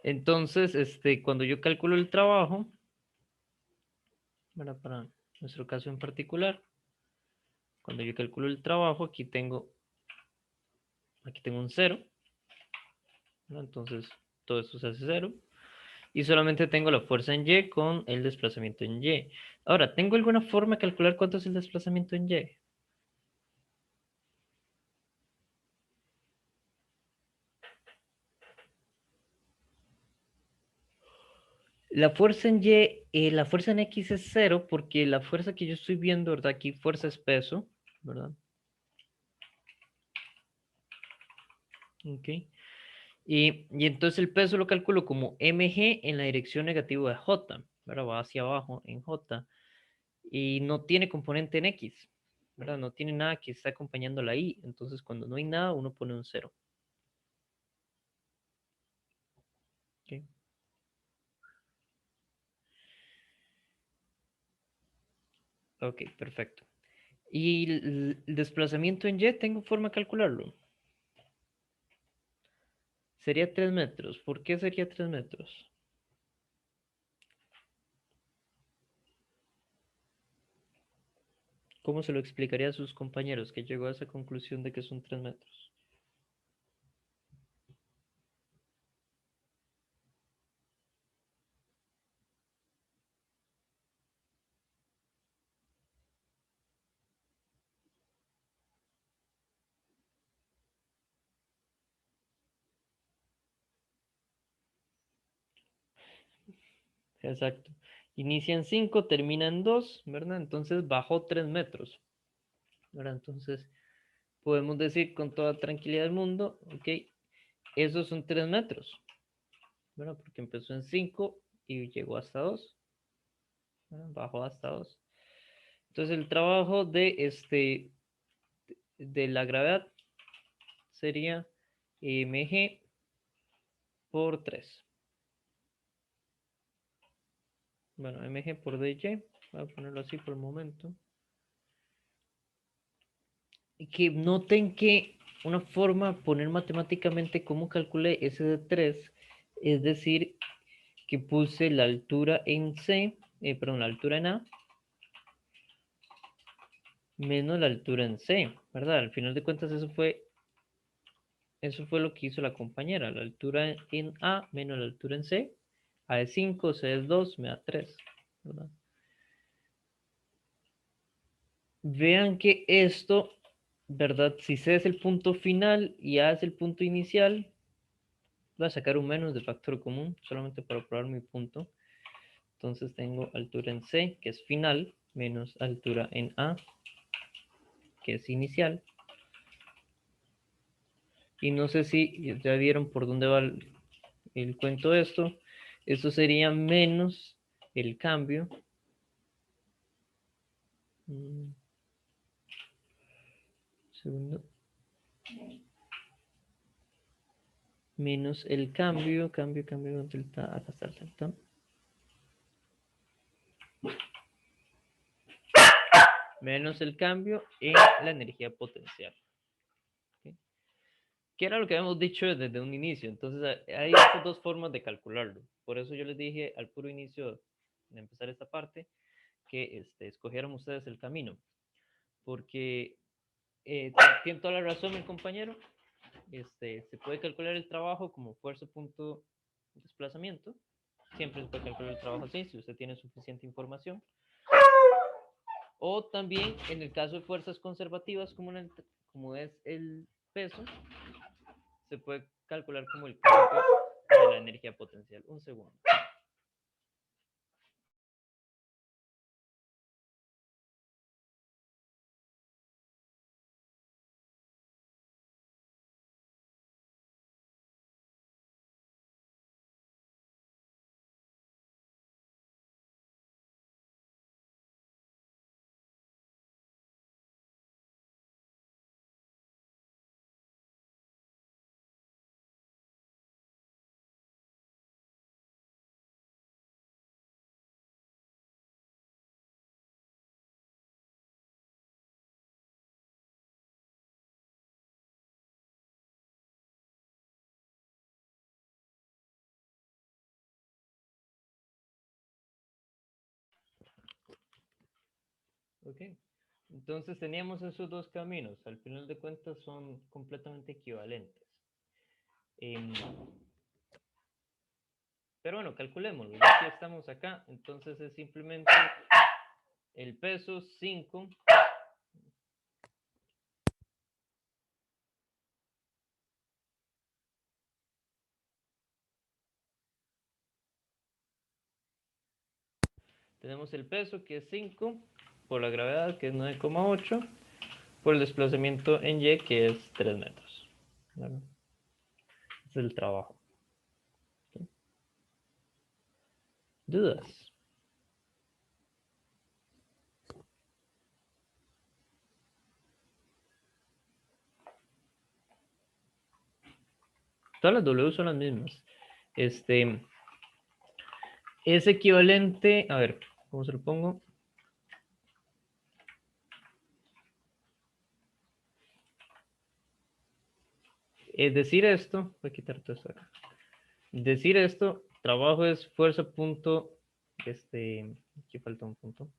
Entonces, cuando yo calculo el trabajo, para nuestro caso en particular, cuando yo calculo el trabajo, aquí tengo un 0. Entonces, todo esto se hace 0. Y solamente tengo la fuerza en Y con el desplazamiento en Y. Ahora, ¿tengo alguna forma de calcular cuánto es el desplazamiento en Y? La fuerza en Y, la fuerza en X es 0 porque la fuerza que yo estoy viendo, ¿verdad? Aquí fuerza es peso, ¿verdad? Ok. Y entonces el peso lo calculo como mg en la dirección negativa de J, ¿verdad? Va hacia abajo en J. Y no tiene componente en X, ¿verdad? No tiene nada que está acompañando la Y. Entonces cuando no hay nada, uno pone un 0. Ok. Ok, perfecto. Y el desplazamiento en Y, ¿tengo forma de calcularlo? Sería 3 metros. ¿Por qué sería 3 metros? ¿Cómo se lo explicaría a sus compañeros que llegó a esa conclusión de que son 3 metros? Exacto. Inicia en 5, termina en 2, ¿verdad? Entonces bajó 3 metros, ¿verdad? Entonces podemos decir con toda tranquilidad del mundo, ok, esos son 3 metros, ¿verdad? Porque empezó en 5 y llegó hasta 2, ¿verdad? Bajó hasta 2. Entonces el trabajo de la gravedad sería mg por 3. Bueno, mg por dy, voy a ponerlo así por el momento. Y que noten que una forma de poner matemáticamente cómo calculé ese de 3, es decir, que puse la altura en C, perdón, la altura en A, menos la altura en C, ¿verdad? Al final de cuentas eso fue lo que hizo la compañera, la altura en A menos la altura en C. A es 5, C es 2, me da 3, ¿verdad? Vean que esto, ¿verdad? Si C es el punto final y A es el punto inicial, voy a sacar un menos de factor común, solamente para probar mi punto. Entonces tengo altura en C, que es final, menos altura en A, que es inicial. Y no sé si ya vieron por dónde va el cuento de esto. Esto sería menos el cambio. Segundo. Menos el cambio, ¿dónde está? Acá está el delta. Menos el cambio en la energía potencial. ¿Okay? Que era lo que habíamos dicho desde un inicio. Entonces hay estas dos formas de calcularlo. Por eso yo les dije al puro inicio de empezar esta parte que escogieran ustedes el camino. Porque tiene toda la razón mi compañero. Se puede calcular el trabajo como fuerza punto desplazamiento. Siempre se puede calcular el trabajo así si usted tiene suficiente información. O también en el caso de fuerzas conservativas como es el peso, se puede calcular como el cambio de la energía potencial. Un segundo. Ok. Entonces teníamos esos dos caminos. Al final de cuentas son completamente equivalentes. Em, pero bueno, calculémoslo. Ya que estamos acá, entonces es simplemente el peso 5. Tenemos el peso que es 5 por la gravedad que es 9,8 por el desplazamiento en Y que es 3 metros. ¿Vale? Es el trabajo. ¿Sí? ¿Dudas? Todas las W son las mismas. Es equivalente, a ver, ¿cómo se lo pongo? Es decir esto, voy a quitar todo esto acá. Decir esto, trabajo es fuerza punto, aquí falta un punto.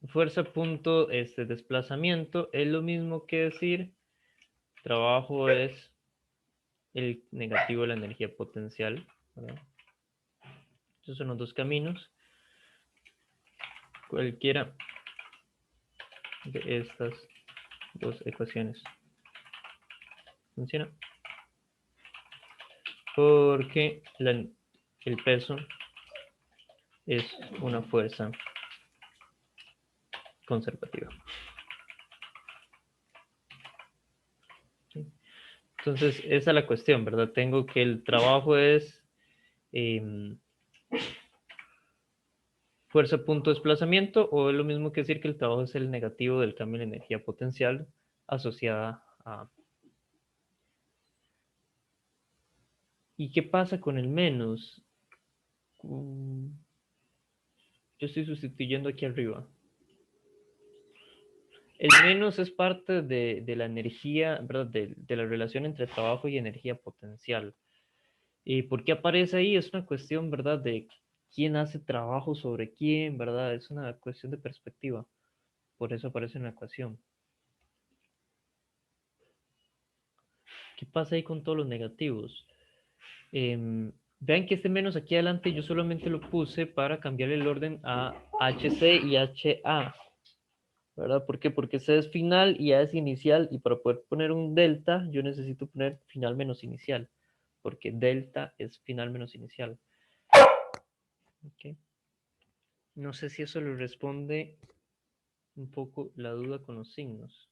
Fuerza punto, desplazamiento, es lo mismo que decir, trabajo es el negativo de la energía potencial, ¿verdad? Esos son los dos caminos. Cualquiera de estas dos ecuaciones funciona. Porque el peso es una fuerza conservativa. ¿Sí? Entonces, esa es la cuestión, ¿verdad? Tengo que el trabajo es fuerza punto desplazamiento, o es lo mismo que decir que el trabajo es el negativo del cambio de energía potencial asociada a... ¿Y qué pasa con el menos? Yo estoy sustituyendo aquí arriba. El menos es parte de la energía, ¿verdad? De la relación entre trabajo y energía potencial. ¿Y por qué aparece ahí? Es una cuestión, ¿verdad? De quién hace trabajo sobre quién, ¿verdad? Es una cuestión de perspectiva. Por eso aparece en la ecuación. ¿Qué pasa ahí con todos los negativos? Vean que este menos aquí adelante yo solamente lo puse para cambiar el orden a HC y HA, ¿verdad? ¿Por qué? Porque C es final y A es inicial, y para poder poner un delta yo necesito poner final menos inicial, porque delta es final menos inicial. ¿Okay? No sé si eso le responde un poco la duda con los signos.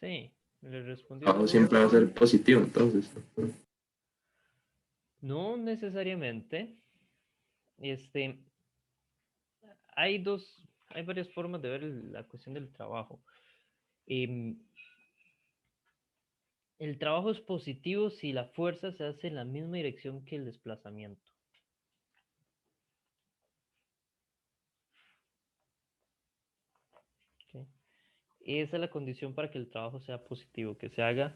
Sí, le respondió Trabajo todo. siempre va a ser positivo, entonces. No necesariamente. Este, hay varias formas de ver la cuestión del trabajo. Em, el trabajo es positivo si la fuerza se hace en la misma dirección que el desplazamiento. ¿Ok? Esa es la condición para que el trabajo sea positivo, que se haga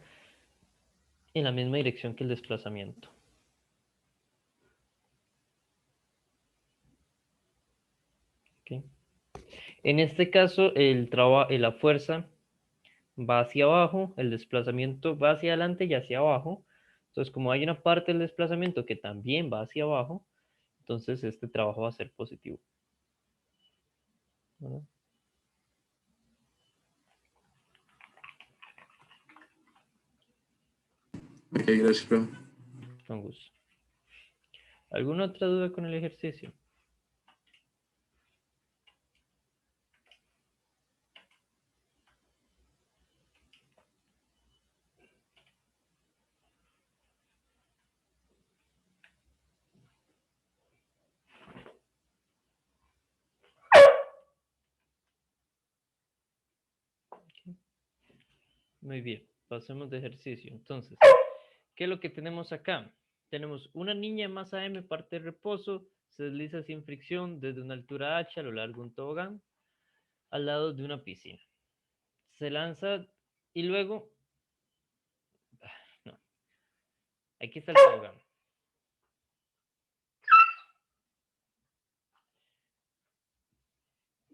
en la misma dirección que el desplazamiento. ¿Ok? En este caso, la fuerza va hacia abajo, el desplazamiento va hacia adelante y hacia abajo. Entonces, como hay una parte del desplazamiento que también va hacia abajo, entonces este trabajo va a ser positivo. ¿Verdad? Ok, gracias, profe. Con gusto. ¿Alguna otra duda con el ejercicio? Muy bien, pasemos de ejercicio. Entonces, ¿qué es lo que tenemos acá? Tenemos una niña en masa M, parte de reposo, se desliza sin fricción desde una altura h a lo largo de un tobogán al lado de una piscina. Se lanza y luego... No, aquí está el tobogán.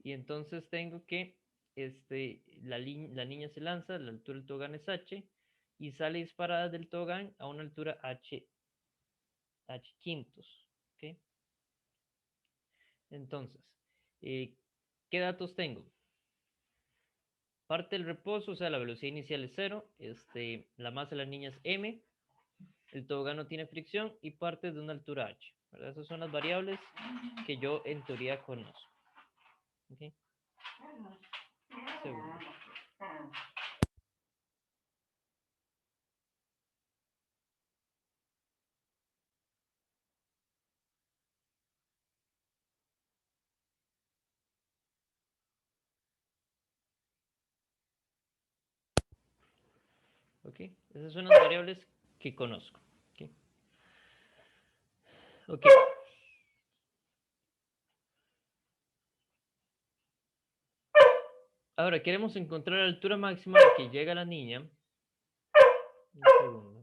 Y entonces tengo que la niña se lanza, la altura del tobogán es h, y sale disparada del tobogán a una altura h quintos. ¿Ok? Entonces, ¿qué datos tengo? Parte del reposo, o sea, la velocidad inicial es 0, la masa de la niña es m, el tobogán no tiene fricción y parte de una altura h. ¿Verdad? Esas son las variables que yo en teoría conozco. ¿Ok? Segundo. ¿Ok? Esas son las variables que conozco. ¿Ok? Ok. Ahora queremos encontrar la altura máxima a la que llega la niña. Un segundo.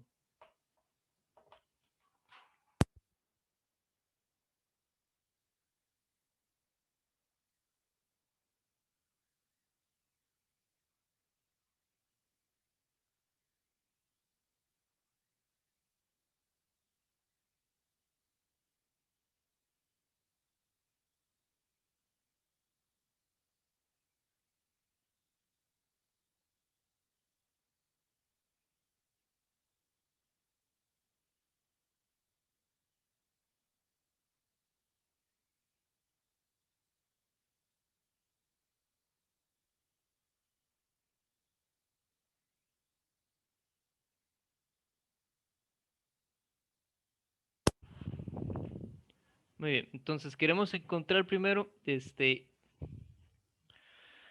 Muy bien, entonces queremos encontrar primero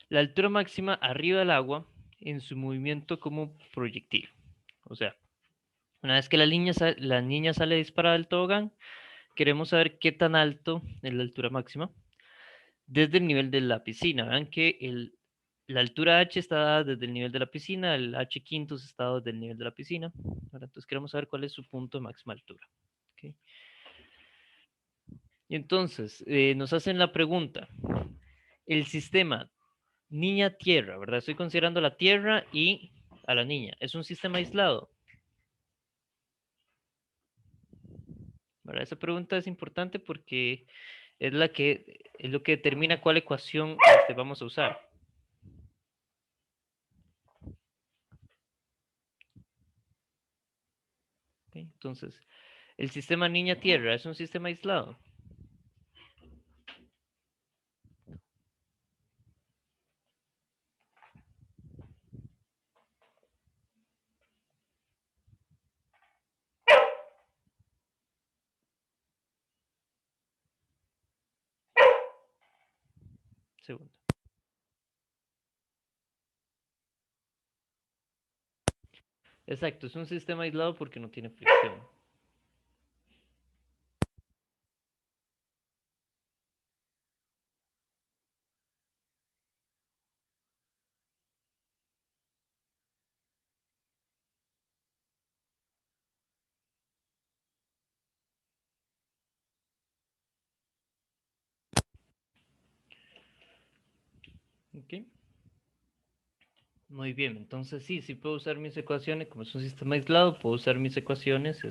la altura máxima arriba del agua en su movimiento como proyectil. O sea, una vez que la niña sale disparada del tobogán, queremos saber qué tan alto es la altura máxima desde el nivel de la piscina. Vean que la altura h está dada desde el nivel de la piscina, el h quintos está dado desde el nivel de la piscina. Ahora, entonces queremos saber cuál es su punto de máxima altura. ¿Okay? Y entonces nos hacen la pregunta, el sistema niña-tierra, ¿verdad? Estoy considerando la tierra y a la niña. ¿Es un sistema aislado? ¿Verdad? Esa pregunta es importante porque es lo que determina cuál ecuación vamos a usar. ¿Okay? Entonces, el sistema niña-tierra es un sistema aislado. Segundo. Exacto, es un sistema aislado porque no tiene fricción. ¿Ok? Muy bien, entonces sí puedo usar mis ecuaciones, como es un sistema aislado, puedo usar mis ecuaciones,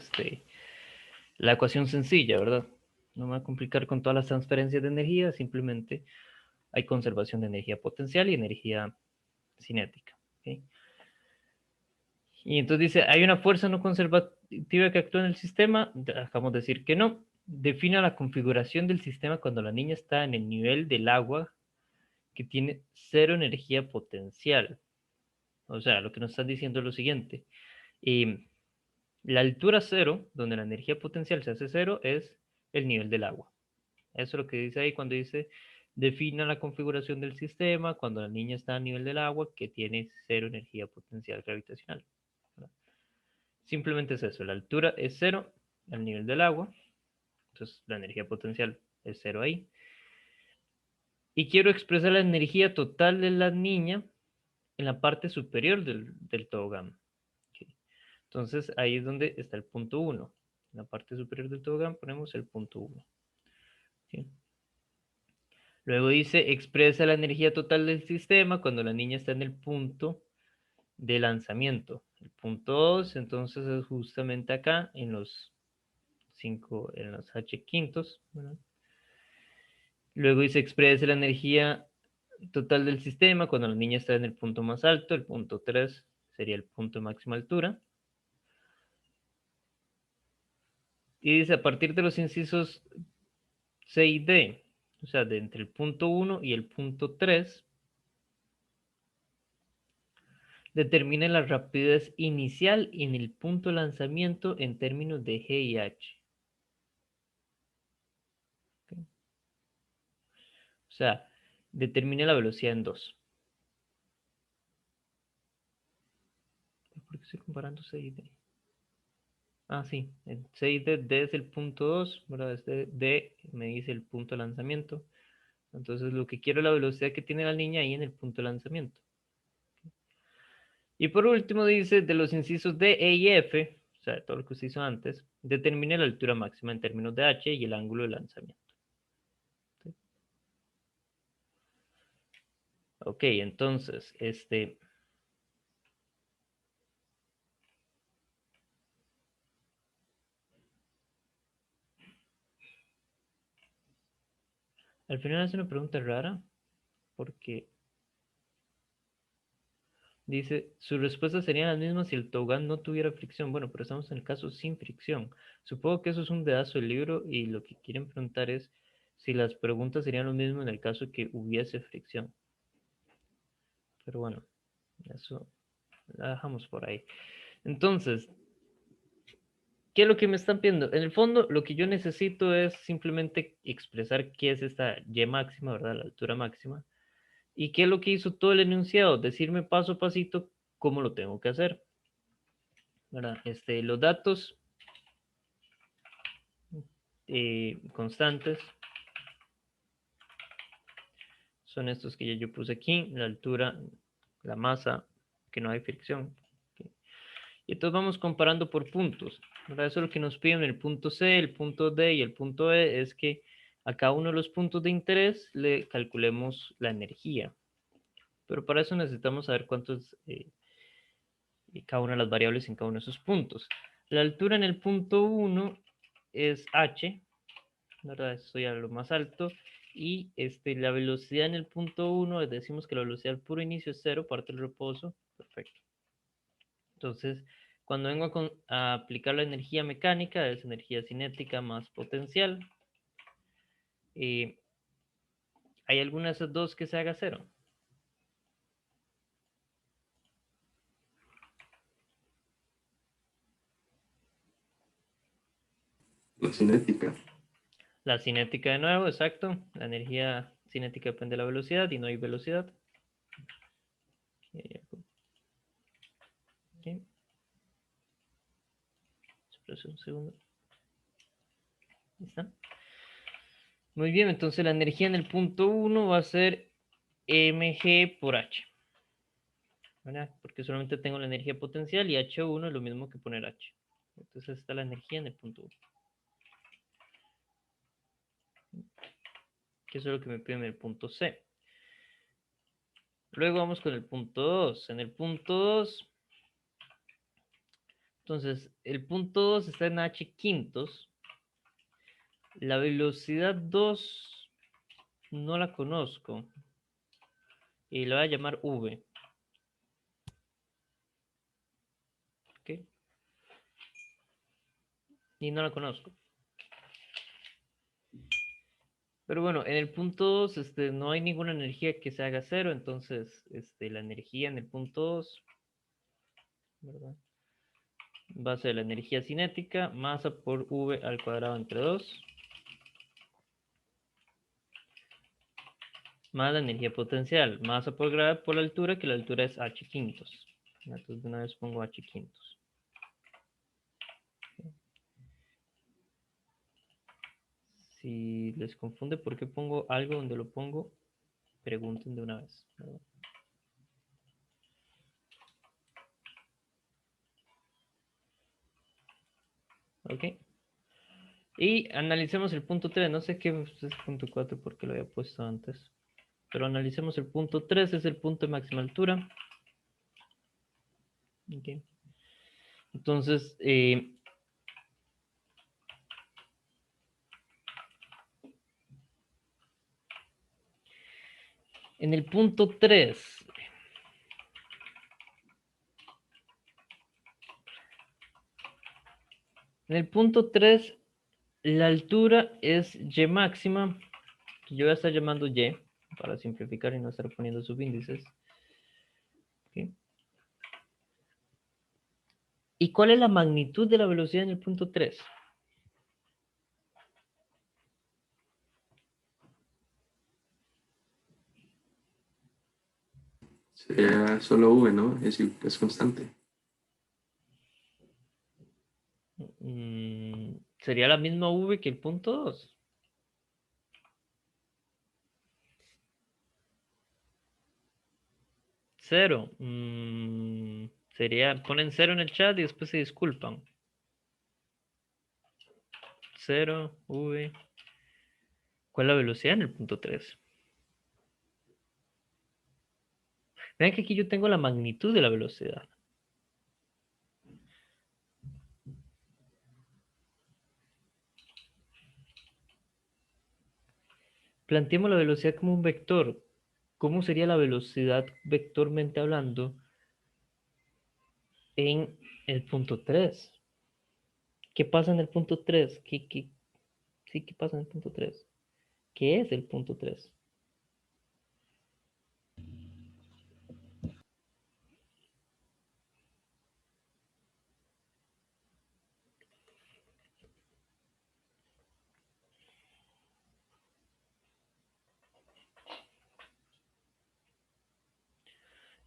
la ecuación sencilla, ¿verdad? No me va a complicar con todas las transferencias de energía, simplemente hay conservación de energía potencial y energía cinética. ¿Okay? Y entonces dice, ¿hay una fuerza no conservativa que actúa en el sistema? Acabamos de decir que no. Defina la configuración del sistema cuando la niña está en el nivel del agua que tiene cero energía potencial. O sea, lo que nos están diciendo es lo siguiente. La altura cero, donde la energía potencial se hace cero, es el nivel del agua. Eso es lo que dice ahí cuando dice defina la configuración del sistema cuando la niña está a nivel del agua que tiene cero energía potencial gravitacional. ¿Verdad? Simplemente es eso, la altura es cero al nivel del agua, entonces la energía potencial es 0 ahí. Y quiero expresar la energía total de la niña en la parte superior del tobogán. Okay. Entonces ahí es donde está el punto 1. En la parte superior del tobogán ponemos el punto 1. ¿Sí? Luego dice, expresa la energía total del sistema cuando la niña está en el punto de lanzamiento. El punto 2, entonces es justamente acá en los 5, en los h quintos. ¿Verdad? Luego dice, expresa la energía total del sistema cuando la niña está en el punto más alto. El punto 3 sería el punto de máxima altura. Y dice, a partir de los incisos C y D, o sea, de entre el punto 1 y el punto 3, determina la rapidez inicial en el punto de lanzamiento en términos de G y H. ¿Okay? O sea, determina la velocidad en 2. ¿Por qué estoy comparando C y D? Ah, sí, el C y D es el punto 2, ¿verdad? Este D me dice el punto de lanzamiento. Entonces lo que quiero es la velocidad que tiene la niña ahí en el punto de lanzamiento. Y por último dice, de los incisos D, E y F, o sea, todo lo que usted hizo antes, determine la altura máxima en términos de H y el ángulo de lanzamiento. ¿Sí? Ok, entonces, al final es una pregunta rara, porque dice, sus respuestas serían las mismas si el tobogán no tuviera fricción. Bueno, pero estamos en el caso sin fricción. Supongo que eso es un pedazo del libro y lo que quieren preguntar es si las preguntas serían lo mismo en el caso que hubiese fricción. Pero bueno, eso la dejamos por ahí. Entonces, ¿qué es lo que me están pidiendo? En el fondo, lo que yo necesito es simplemente expresar qué es esta Y máxima, ¿verdad? La altura máxima. ¿Y qué es lo que hizo todo el enunciado? Decirme paso a pasito cómo lo tengo que hacer. ¿Verdad? Los datos constantes son estos que ya yo puse aquí. La altura, la masa, que no hay fricción. ¿Okay? Y entonces vamos comparando por puntos. ¿Verdad? Eso es lo que nos piden el punto C, el punto D y el punto E, es que a cada uno de los puntos de interés le calculemos la energía. Pero para eso necesitamos saber cuántos cada una de las variables en cada uno de esos puntos. La altura en el punto 1 es h, ¿verdad? Estoy a lo más alto. Y la velocidad en el punto 1, decimos que la velocidad al puro inicio es 0, parte del reposo. Perfecto. Entonces, cuando vengo a aplicar la energía mecánica, es energía cinética más potencial. ¿Hay alguna de esas dos que se haga 0? La cinética. La cinética de nuevo, exacto. La energía cinética depende de la velocidad y no hay velocidad. Okay. Espera un segundo. Ahí está. Muy bien, entonces la energía en el punto 1 va a ser mg por h. ¿Verdad? Porque solamente tengo la energía potencial y h1 es lo mismo que poner h. Entonces está la energía en el punto 1. Que eso es lo que me piden en el punto C. Luego vamos con el punto 2. En el punto 2, entonces el punto 2 está en h quintos. La velocidad 2 no la conozco. Y la voy a llamar v. ¿Ok? Y no la conozco. Pero bueno, en el punto 2 no hay ninguna energía que se haga 0, entonces la energía en el punto 2, ¿verdad? Va a ser la energía cinética, masa por v al cuadrado entre 2, más la energía potencial, masa por gravedad por la altura, que la altura es h quintos. Entonces de una vez pongo h quintos. Si les confunde por qué pongo algo donde lo pongo, pregunten de una vez, ¿verdad? Ok. Y analicemos el punto 3. No sé qué es el punto 4 porque lo había puesto antes. Pero analicemos el punto 3. Es el punto de máxima altura. Ok. Entonces, en el punto 3, en el punto 3, la altura es y máxima, que yo voy a estar llamando y, para simplificar y no estar poniendo subíndices. ¿Okay? ¿Y cuál es la magnitud de la velocidad en el punto 3? Sería solo V, ¿no? Es constante. Sería la misma v que el punto 2. Cero. Sería, ponen cero en el chat y después se disculpan. 0, v. ¿Cuál es la velocidad en el punto 3? Vean que aquí yo tengo la magnitud de la velocidad. Planteemos la velocidad como un vector. ¿Cómo sería la velocidad vectormente hablando en el punto 3? ¿Qué pasa en el punto 3? Sí, ¿qué pasa en el punto 3? ¿Qué es el punto 3?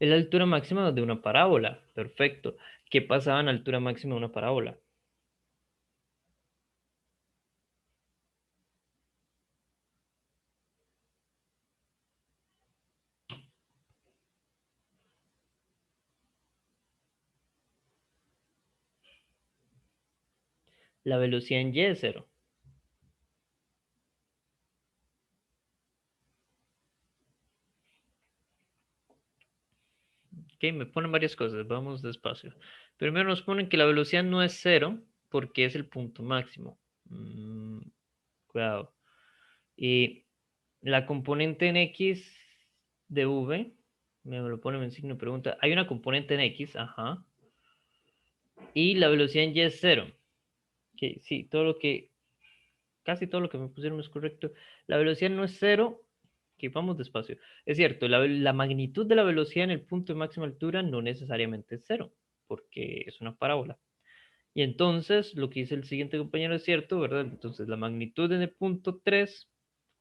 Es la altura máxima de una parábola. Perfecto. ¿Qué pasaba en la altura máxima de una parábola? La velocidad en y es cero. Ok, me ponen varias cosas. Vamos despacio. Primero nos ponen que la velocidad no es cero porque es el punto máximo. Cuidado. Y la componente en x de v, me lo ponen en signo de pregunta. Hay una componente en x, ajá. Y la velocidad en y es cero. Ok, sí, casi todo lo que me pusieron es correcto. La velocidad no es cero, que vamos despacio. Es cierto, la magnitud de la velocidad en el punto de máxima altura no necesariamente es cero, porque es una parábola. Y entonces, lo que dice el siguiente compañero es cierto, ¿verdad? Entonces, la magnitud en el punto 3,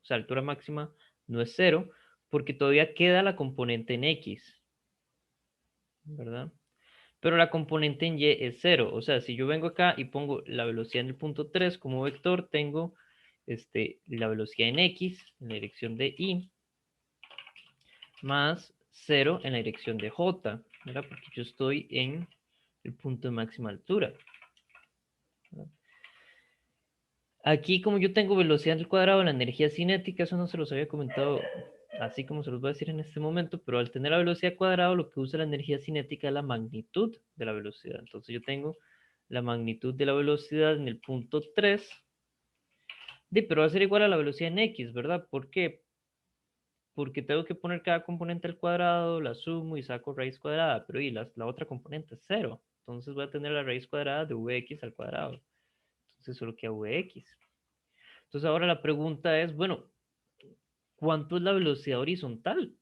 o sea, altura máxima, no es cero, porque todavía queda la componente en x, ¿verdad? Pero la componente en y es cero. O sea, si yo vengo acá y pongo la velocidad en el punto 3 como vector, tengo la velocidad en x, en la dirección de y, más cero en la dirección de j, ¿verdad? Porque yo estoy en el punto de máxima altura. ¿Verdad? Aquí, como yo tengo velocidad al cuadrado, la energía cinética, eso no se los había comentado así como se los voy a decir en este momento, pero al tener la velocidad al cuadrado, lo que usa la energía cinética es la magnitud de la velocidad. Entonces yo tengo la magnitud de la velocidad en el punto 3, pero va a ser igual a la velocidad en x, ¿verdad? ¿Por qué? Porque tengo que poner cada componente al cuadrado, la sumo y saco raíz cuadrada, pero y la otra componente es cero. Entonces voy a tener la raíz cuadrada de vx al cuadrado. Entonces solo queda vx. Entonces ahora la pregunta es, bueno, ¿cuánto es la velocidad horizontal?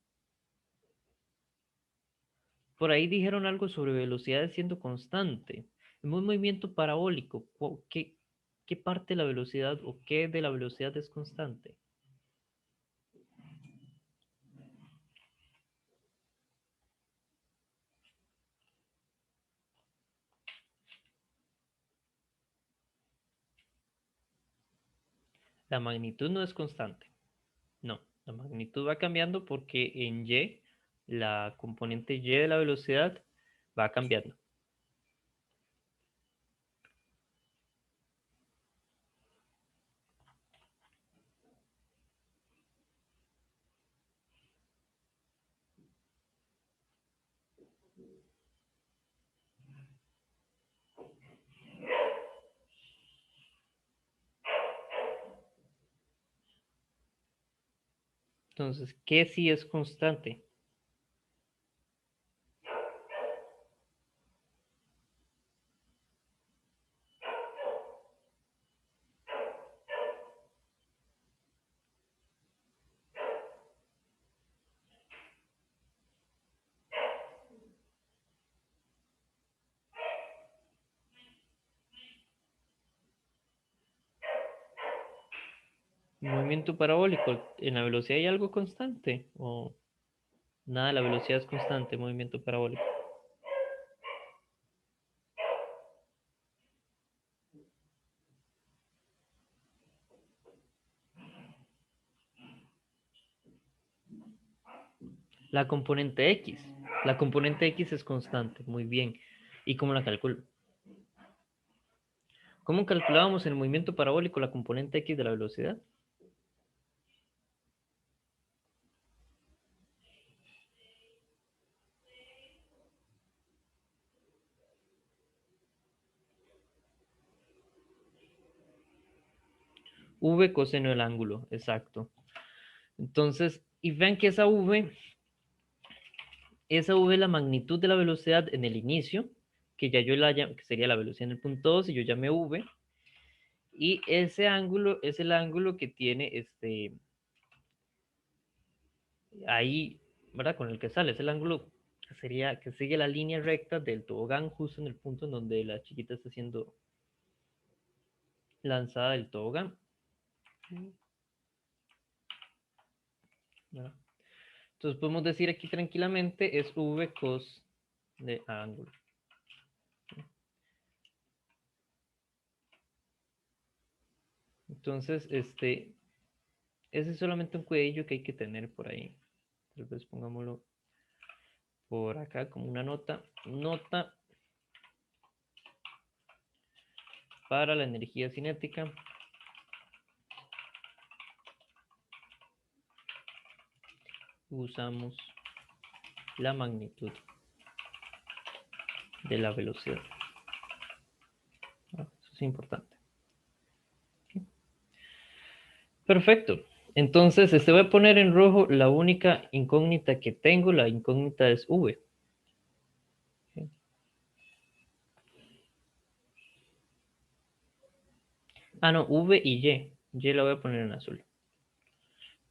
Por ahí dijeron algo sobre velocidad siendo constante. En un movimiento parabólico, ¿qué parte de la velocidad o qué de la velocidad es constante? La magnitud no es constante. No, la magnitud va cambiando porque en Y, la componente Y de la velocidad va cambiando. Entonces, ¿qué sí es constante? Movimiento parabólico, ¿en la velocidad hay algo constante? ¿O nada, la velocidad es constante, movimiento parabólico? La componente X. La componente X es constante, muy bien. ¿Y cómo la calculo? ¿Cómo calculábamos en el movimiento parabólico la componente X de la velocidad? V coseno del ángulo, exacto. Entonces, y vean que esa V es la magnitud de la velocidad en el inicio, que ya yo que sería la velocidad en el punto 2 y yo llamé V, y ese ángulo es el ángulo que tiene ahí, ¿verdad? Con el que sale, es el ángulo que sería, que sigue la línea recta del tobogán justo en el punto en donde la chiquita está siendo lanzada del tobogán. ¿Verdad? Entonces podemos decir aquí tranquilamente es V cos de ángulo. Entonces, ese es solamente un cuello que hay que tener por ahí. Tal vez pongámoslo por acá como una nota. Nota para la energía cinética. Usamos la magnitud de la velocidad. Eso es importante. Perfecto. Entonces, voy a poner en rojo la única incógnita que tengo. La incógnita es V. Ah, no, V y Y. Y la voy a poner en azul.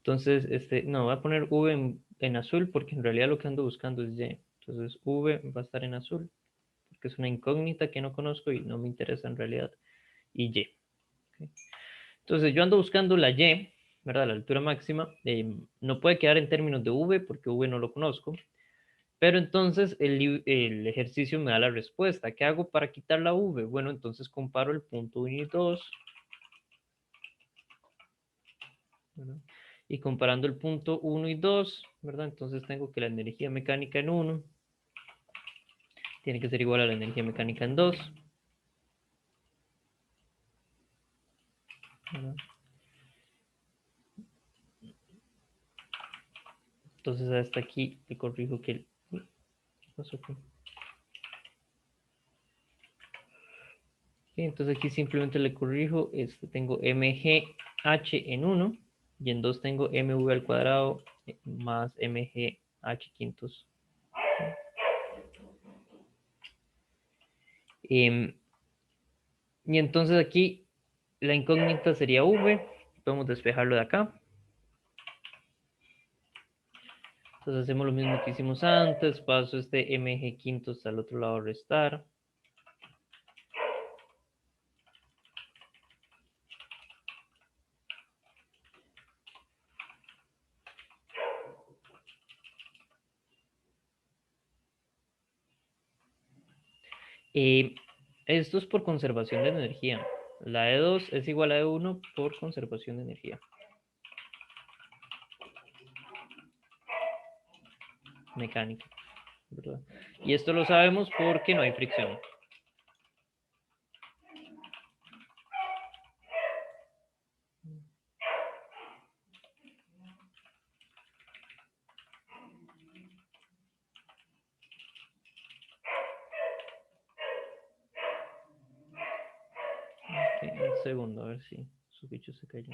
Entonces, no, voy a poner V en azul porque en realidad lo que ando buscando es Y. Entonces, V va a estar en azul porque es una incógnita que no conozco y no me interesa en realidad. Y Y. ¿Okay? Entonces, yo ando buscando la Y, ¿verdad? La altura máxima. No puede quedar en términos de V porque V no lo conozco. Pero entonces el ejercicio me da la respuesta. ¿Qué hago para quitar la V? Bueno, entonces comparo el punto 1 y 2. ¿Verdad? Y comparando el punto 1 y 2, ¿verdad? Entonces tengo que la energía mecánica en 1 tiene que ser igual a la energía mecánica en 2. ¿Verdad? Entonces hasta aquí le corrijo que... ¿Qué pasó aquí? Entonces aquí simplemente le corrijo, tengo mgh en 1 y en 2 tengo mv al cuadrado más mgh quintos. Y entonces aquí la incógnita sería v, podemos despejarlo de acá. Entonces hacemos lo mismo que hicimos antes, paso mg quintos al otro lado a restar. Esto es por conservación de energía. La E2 es igual a E1 por conservación de energía. Mecánica, ¿verdad? Y esto lo sabemos porque no hay fricción. Ok, un segundo, a ver si su bicho se cayó.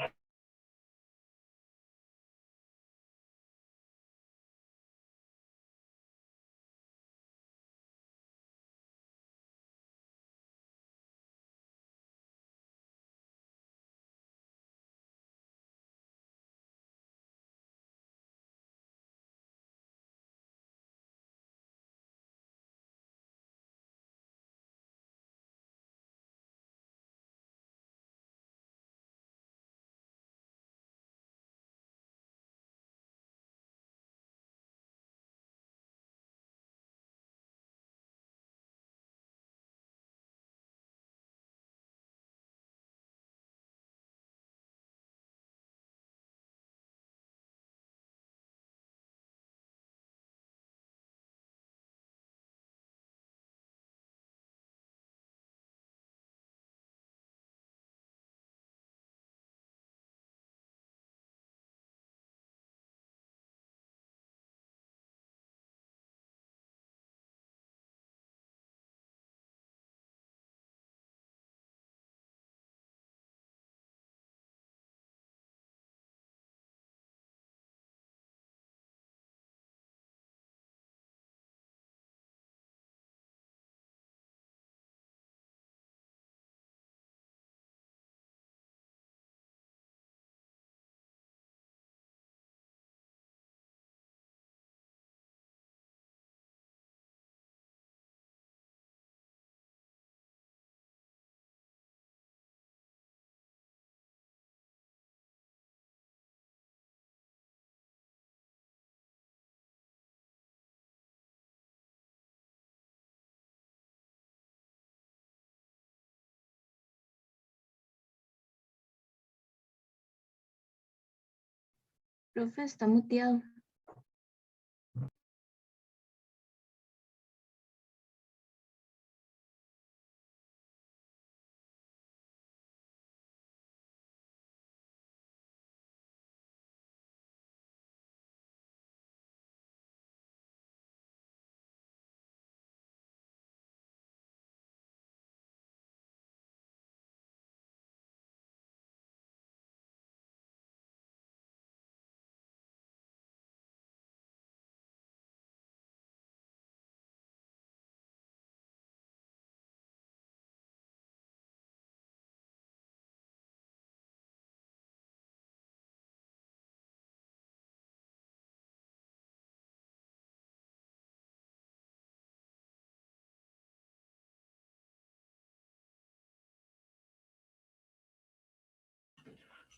Profe, está muteado.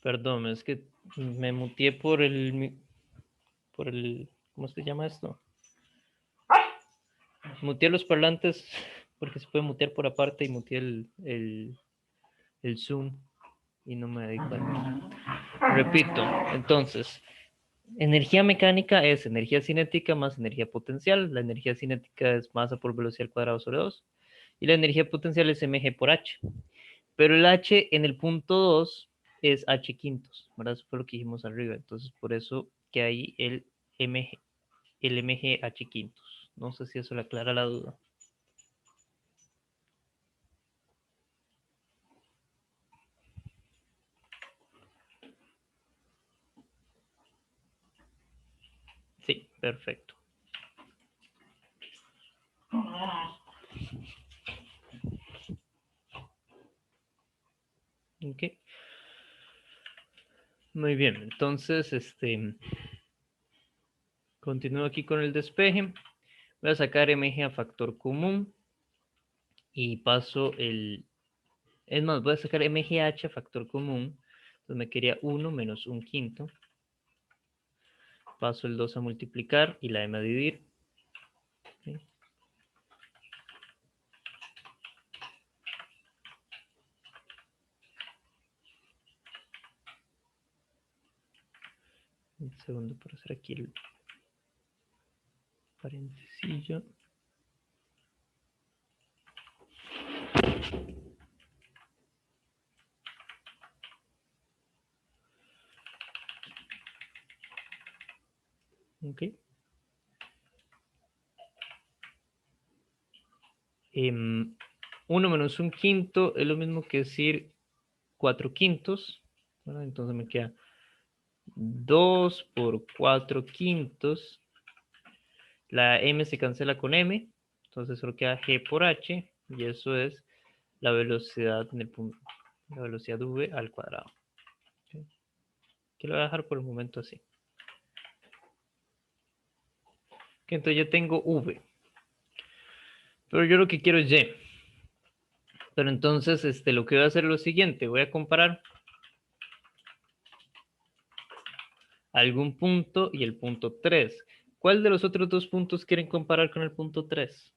Perdón, es que me muteé por el, ¿cómo se llama esto? Muteé los parlantes porque se puede mutear por aparte y muteé el Zoom y no me di cuenta. Repito, entonces, energía mecánica es energía cinética más energía potencial. La energía cinética es masa por velocidad al cuadrado sobre 2 y la energía potencial es mg por h. Pero el h en el punto 2 es h quintos, ¿verdad? Eso fue lo que dijimos arriba. Entonces, por eso que hay el mg h quintos. No sé si eso le aclara la duda. Sí, perfecto. Ok. Muy bien, entonces, continúo aquí con el despeje. Voy a sacar mg a factor común y paso es más, voy a sacar mgh a factor común. Entonces me quedaría 1 menos 1 quinto. Paso el 2 a multiplicar y la m a dividir. ¿Sí? Un segundo para hacer aquí el paréntesis. Ok. 1 menos 1/5 es lo mismo que decir 4/5, ¿verdad? Entonces me queda 2 por 4/5. La m se cancela con m, entonces solo queda g por h, y eso es la velocidad en el punto, la velocidad v al cuadrado. ¿Okay? Aquí lo voy a dejar por el momento así. Okay, entonces yo tengo v, pero yo lo que quiero es y. Pero entonces lo que voy a hacer es lo siguiente, voy a comparar algún punto y el punto 3. ¿Cuál de los otros dos puntos quieren comparar con el punto 3?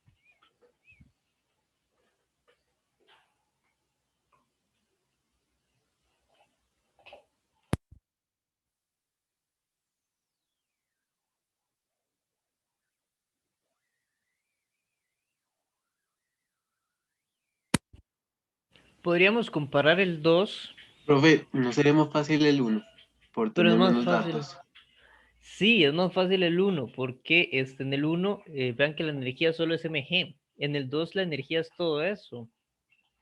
Podríamos comparar el 2, Profe, ¿no sería más fácil el 1 por pero es tener más menos fácil. datos? Sí, es más fácil el 1, porque en el 1, vean que la energía solo es mg. En el 2 la energía es todo eso.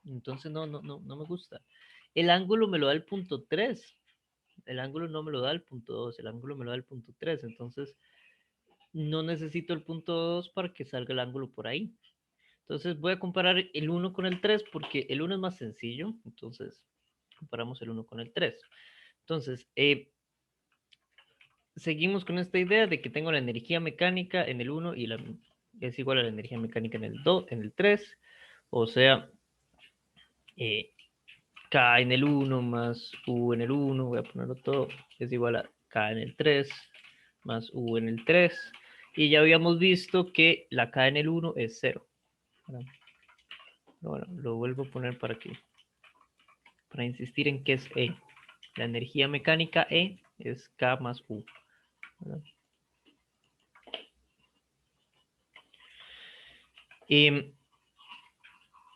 Entonces no me gusta. El ángulo me lo da el punto 3. El ángulo no me lo da el punto 2, el ángulo me lo da el punto 3. Entonces no necesito el punto 2 para que salga el ángulo por ahí. Entonces voy a comparar el 1 con el 3 porque el 1 es más sencillo. Entonces comparamos el 1 con el 3. Entonces, seguimos con esta idea de que tengo la energía mecánica en el 1 y es igual a la energía mecánica en el 2, en el 3. O sea, K en el 1 más U en el 1, voy a ponerlo todo, es igual a K en el 3 más U en el 3. Y ya habíamos visto que la K en el 1 es 0. Bueno, lo vuelvo a poner para insistir en que es E. La energía mecánica E es K más U. ¿Verdad?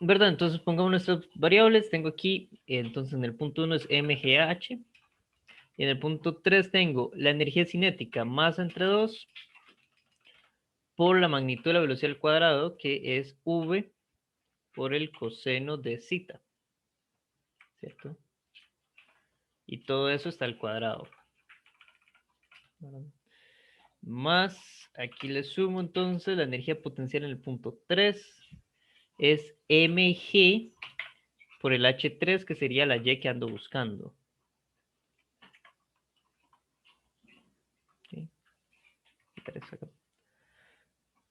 ¿Verdad? Entonces pongamos nuestras variables. Tengo aquí, entonces en el punto 1 es mgh. Y en el punto 3 tengo la energía cinética más entre 2 por la magnitud de la velocidad al cuadrado, que es v por el coseno de zeta. ¿Cierto? Y todo eso está al cuadrado. ¿Verdad? Más, aquí le sumo entonces la energía potencial en el punto 3 es mg por el h3, que sería la y que ando buscando. ¿Sí?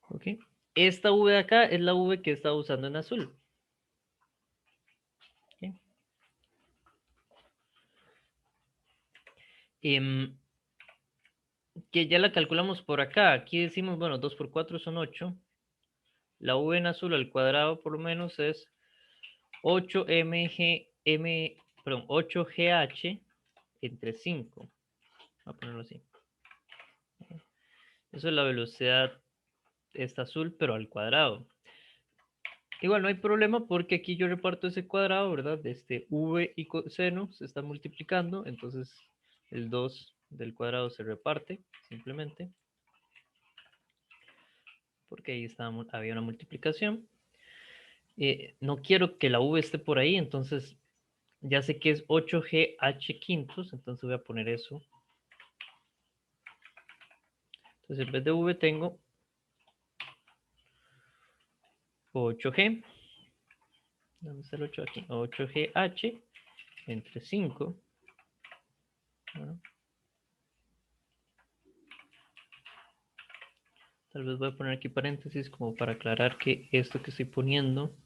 ¿Ok? Esta v de acá es la v que he estado usando en azul. ¿Ok? Que ya la calculamos por acá. Aquí decimos, bueno, 2 por 4 son 8. La v en azul al cuadrado por lo menos es 8gh entre 5. Voy a ponerlo así. Eso es la velocidad, esta azul, pero al cuadrado. Igual no hay problema porque aquí yo reparto ese cuadrado, ¿verdad? V y coseno se están multiplicando, entonces el 2 del cuadrado se reparte simplemente. Porque ahí había una multiplicación. No quiero que la v esté por ahí, entonces ya sé que es 8gh quintos, entonces voy a poner eso. Entonces en vez de v tengo 8g. ¿Dónde está el 8 aquí? 8gh entre 5. Bueno, tal vez voy a poner aquí paréntesis como para aclarar que esto que estoy poniendo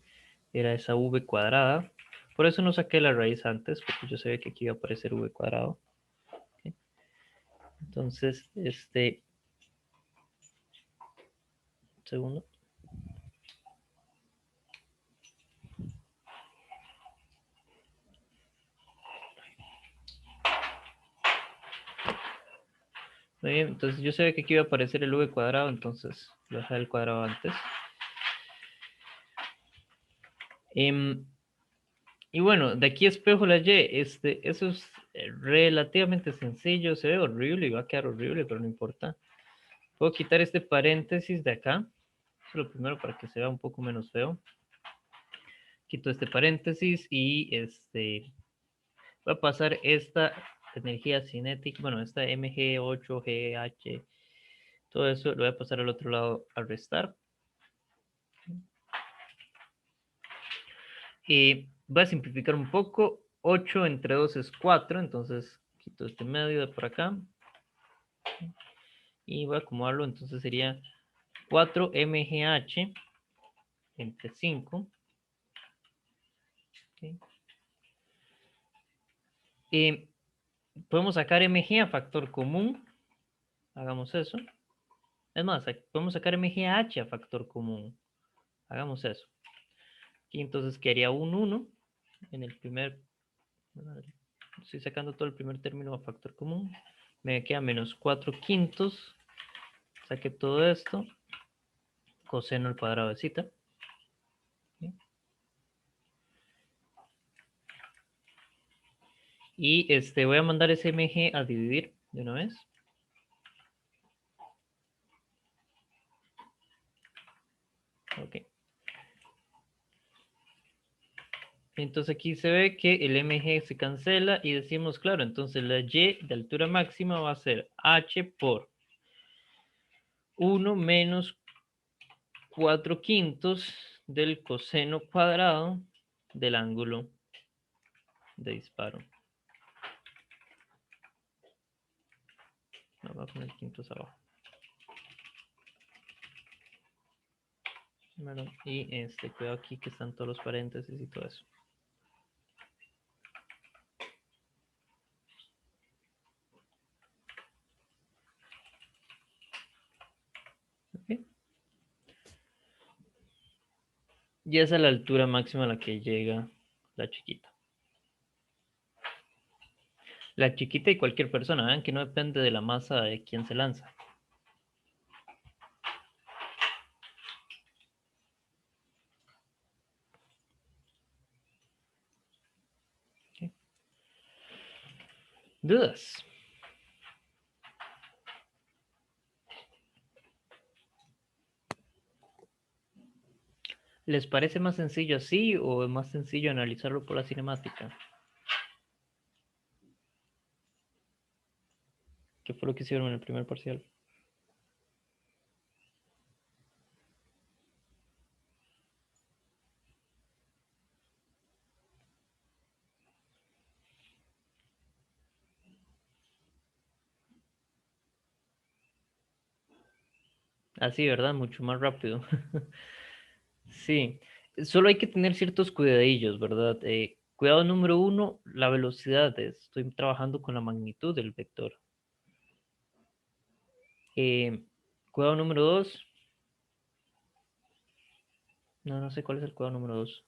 era esa v cuadrada. Por eso no saqué la raíz antes, porque yo sabía que aquí iba a aparecer v cuadrado. ¿Okay? Entonces, segundo. Muy bien, entonces yo sabía que aquí iba a aparecer el v cuadrado, entonces lo dejé el cuadrado antes. Y bueno, de aquí espejo la y. Eso es relativamente sencillo. Se ve horrible y va a quedar horrible, pero no importa. Puedo quitar este paréntesis de acá. Eso es lo primero para que se vea un poco menos feo. Quito este paréntesis y va a pasar esta energía cinética, bueno, esta Mg8, GH, todo eso lo voy a pasar al otro lado al restar. Y voy a simplificar un poco. 8 entre 2 es 4, entonces quito este medio de por acá. Y voy a acomodarlo, entonces sería 4 MGH entre 5. ¿Okay? Podemos sacar MG a factor común. Hagamos eso. Es más, podemos sacar MGH a factor común. Hagamos eso. Aquí entonces quedaría un 1 en el primer. Estoy sacando todo el primer término a factor común. Me queda menos 4 quintos. Saqué todo esto. Coseno al cuadrado de zeta. ¿Sí? Y voy a mandar ese MG a dividir de una vez. Ok. Entonces aquí se ve que el MG se cancela y decimos, claro, entonces la Y de altura máxima va a ser H por 1 menos 4 quintos del coseno cuadrado del ángulo de disparo. No, voy a poner quintos abajo. Bueno, y cuidado aquí que están todos los paréntesis y todo eso. Okay. Y esa es la altura máxima a la que llega la chiquita. La chiquita y cualquier persona, vean que no depende de la masa de quien se lanza. Okay. ¿Dudas? ¿Les parece más sencillo así o es más sencillo analizarlo por la cinemática? ¿Qué fue lo que hicieron en el primer parcial? Así, ¿verdad? Mucho más rápido. Sí, solo hay que tener ciertos cuidadillos, ¿verdad? Cuidado número 1, la velocidad. Estoy trabajando con la magnitud del vector. Cuidado número 2. No sé cuál es el cuidado número 2.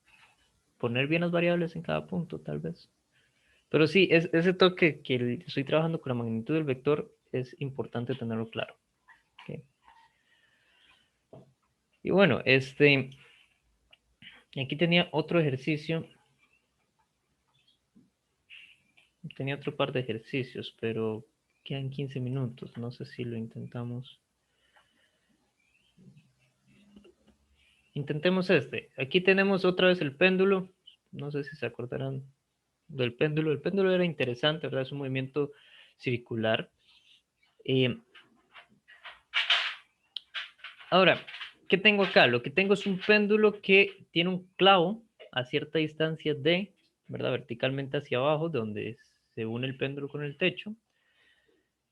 Poner bien las variables en cada punto, tal vez. Pero sí, ese toque que estoy trabajando con la magnitud del vector es importante tenerlo claro. Okay. Y bueno, aquí tenía otro ejercicio. Tenía otro par de ejercicios, pero quedan 15 minutos. No sé si lo intentamos. Intentemos este. Aquí tenemos otra vez el péndulo. No sé si se acordarán del péndulo. El péndulo era interesante, ¿verdad? Es un movimiento circular. Ahora, ¿qué tengo acá? Lo que tengo es un péndulo que tiene un clavo a cierta distancia de, ¿verdad? Verticalmente hacia abajo, de donde se une el péndulo con el techo.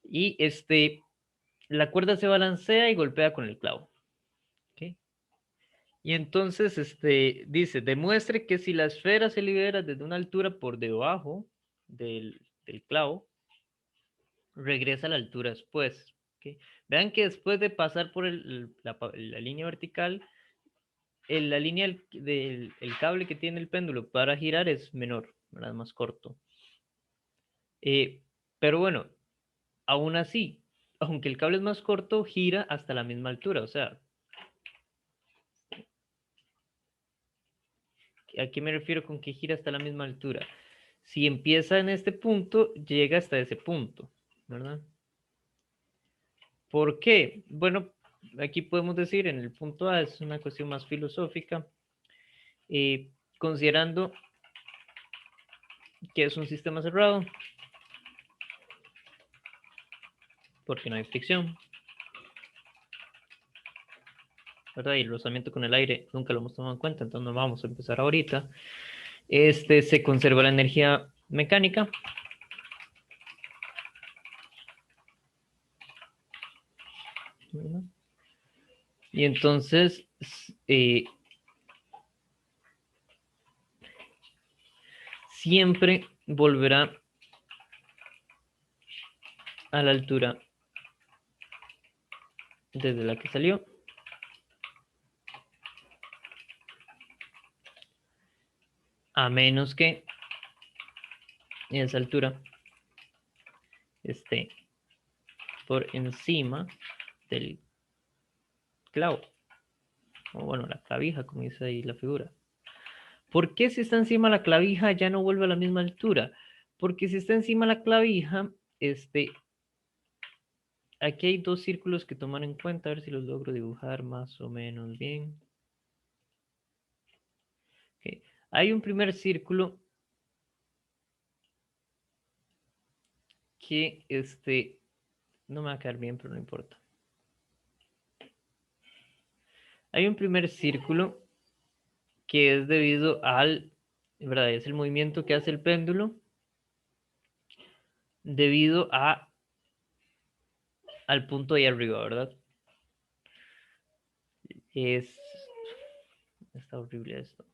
Y la cuerda se balancea y golpea con el clavo. ¿Okay? Y entonces dice, demuestre que si la esfera se libera desde una altura por debajo del clavo, regresa a la altura después. ¿Okay? Vean que después de pasar por la línea vertical, la línea del cable que tiene el péndulo para girar es menor, ¿verdad? Más corto. Pero bueno, aún así, aunque el cable es más corto, gira hasta la misma altura. O sea, ¿a qué me refiero con que gira hasta la misma altura? Si empieza en este punto, llega hasta ese punto, ¿verdad? ¿Por qué? Bueno, aquí podemos decir en el punto A, es una cuestión más filosófica, considerando que es un sistema cerrado, porque no hay fricción, ¿verdad? Y el rozamiento con el aire nunca lo hemos tomado en cuenta, entonces no vamos a empezar ahorita. Se conserva la energía mecánica. ¿Verdad? Y entonces, siempre volverá a la altura desde la que salió. A menos que esa altura esté por encima del clavo. O bueno, la clavija, como dice ahí la figura. ¿Por qué si está encima la clavija ya no vuelve a la misma altura? Porque si está encima la clavija, aquí hay dos círculos que tomar en cuenta, a ver si los logro dibujar más o menos bien. Okay. Hay un primer círculo que no me va a quedar bien, pero no importa. Hay un primer círculo que es debido ¿verdad? Es el movimiento que hace el péndulo debido al punto ahí arriba, ¿verdad? Está horrible esto.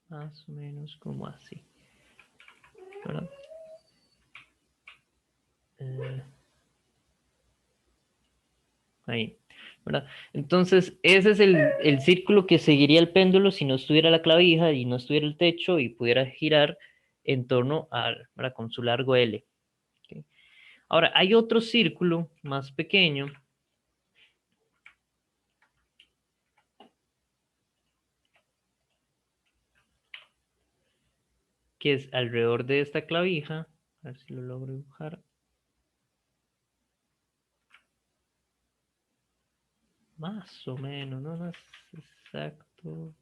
Más o menos como así, ¿verdad? Ahí, ¿verdad? Entonces, ese es el círculo que seguiría el péndulo si no estuviera la clavija y no estuviera el techo y pudiera girar en torno ¿verdad? Con su largo L. ¿Okay? Ahora, hay otro círculo más pequeño que es alrededor de esta clavija. A ver si lo logro dibujar. Más o menos, no es exacto.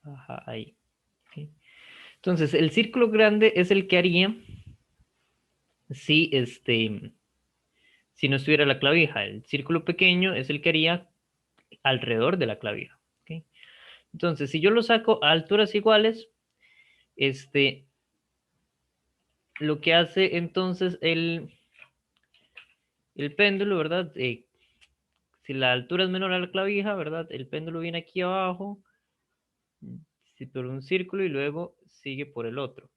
Ajá, ahí. ¿Okay? Entonces, el círculo grande es el que haría si, si no estuviera la clavija. El círculo pequeño es el que haría alrededor de la clavija. ¿Okay? Entonces, si yo lo saco a alturas iguales, lo que hace entonces el péndulo, ¿verdad? Si la altura es menor a la clavija, ¿verdad? El péndulo viene aquí abajo, por un círculo y luego sigue por el otro.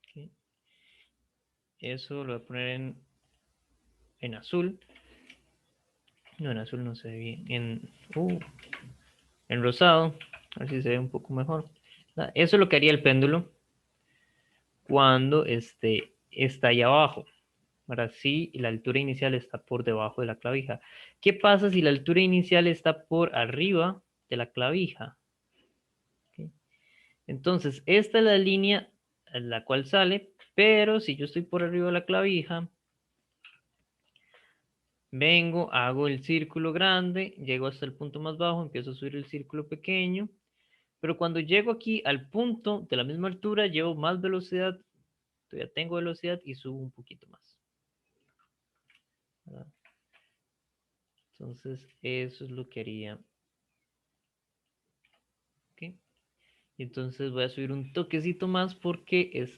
¿Okay? Eso lo voy a poner en azul. No, en azul no se ve bien. En rosado. A ver si se ve un poco mejor. Eso es lo que haría el péndulo cuando está ahí abajo. Ahora sí, la altura inicial está por debajo de la clavija. ¿Qué pasa si la altura inicial está por arriba de la clavija? ¿Okay? Entonces, esta es la línea en la cual sale, pero si yo estoy por arriba de la clavija, vengo, hago el círculo grande, llego hasta el punto más bajo, empiezo a subir el círculo pequeño, pero cuando llego aquí al punto de la misma altura, llevo más velocidad, todavía tengo velocidad y subo un poquito más. ¿Verdad? Entonces, eso es lo que haría. ¿Okay? Entonces voy a subir un toquecito más porque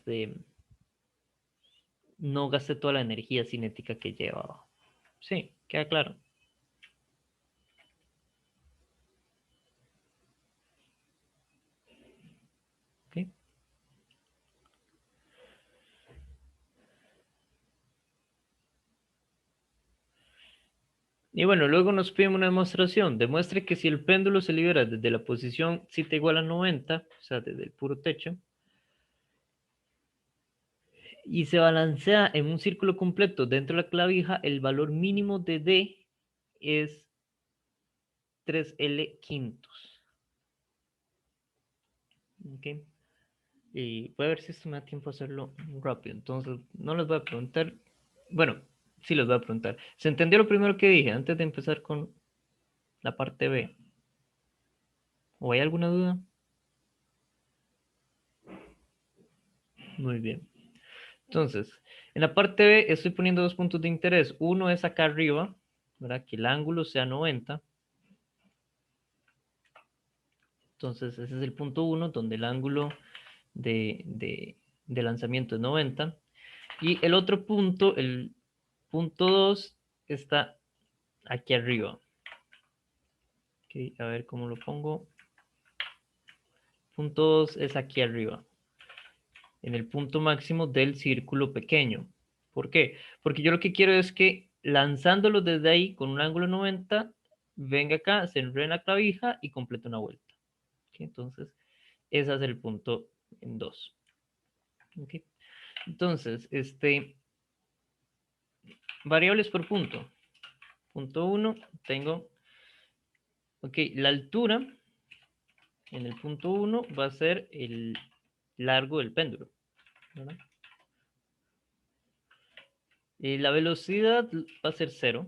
no gasté toda la energía cinética que llevaba. Sí, queda claro. ¿Okay? Y bueno, luego nos piden una demostración. Demuestre que si el péndulo se libera desde la posición θ igual a 90, o sea, desde el puro techo, y se balancea en un círculo completo dentro de la clavija, el valor mínimo de D es 3L quintos. ¿Ok? Y voy a ver si esto me da tiempo a hacerlo rápido. Entonces, no les voy a preguntar. Bueno, sí les voy a preguntar. ¿Se entendió lo primero que dije antes de empezar con la parte B? ¿O hay alguna duda? Muy bien. Entonces, en la parte B estoy poniendo dos puntos de interés. Uno es acá arriba, ¿verdad? Que el ángulo sea 90. Entonces, ese es el punto 1, donde el ángulo de lanzamiento es 90. Y el otro punto, el punto 2, está aquí arriba. Ok, a ver cómo lo pongo. Punto 2 es aquí arriba, en el punto máximo del círculo pequeño. ¿Por qué? Porque yo lo que quiero es que lanzándolo desde ahí con un ángulo 90, venga acá, se enrede en la clavija y complete una vuelta. ¿Okay? Entonces, ese es el punto en 2. ¿Okay? Entonces, variables por punto. Punto 1, tengo, ok, la altura en el punto 1 va a ser el largo del péndulo, ¿verdad? Y la velocidad va a ser 0,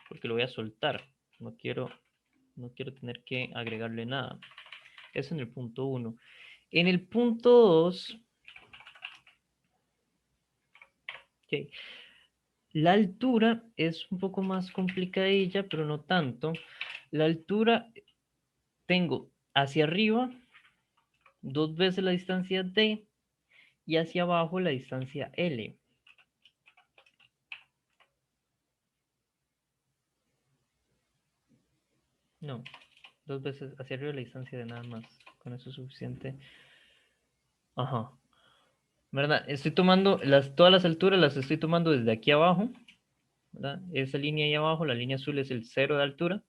porque lo voy a soltar. No quiero tener que agregarle nada. Eso en el punto 1. En el punto 2, okay, la altura es un poco más complicadilla, pero no tanto. La altura tengo hacia arriba 2 veces la distancia D y hacia abajo la distancia L. No, 2 veces hacia arriba la distancia de nada más. Con eso es suficiente. Ajá. ¿Verdad? Estoy tomando todas las alturas, las estoy tomando desde aquí abajo. ¿Verdad? Esa línea ahí abajo, la línea azul es el 0 de altura.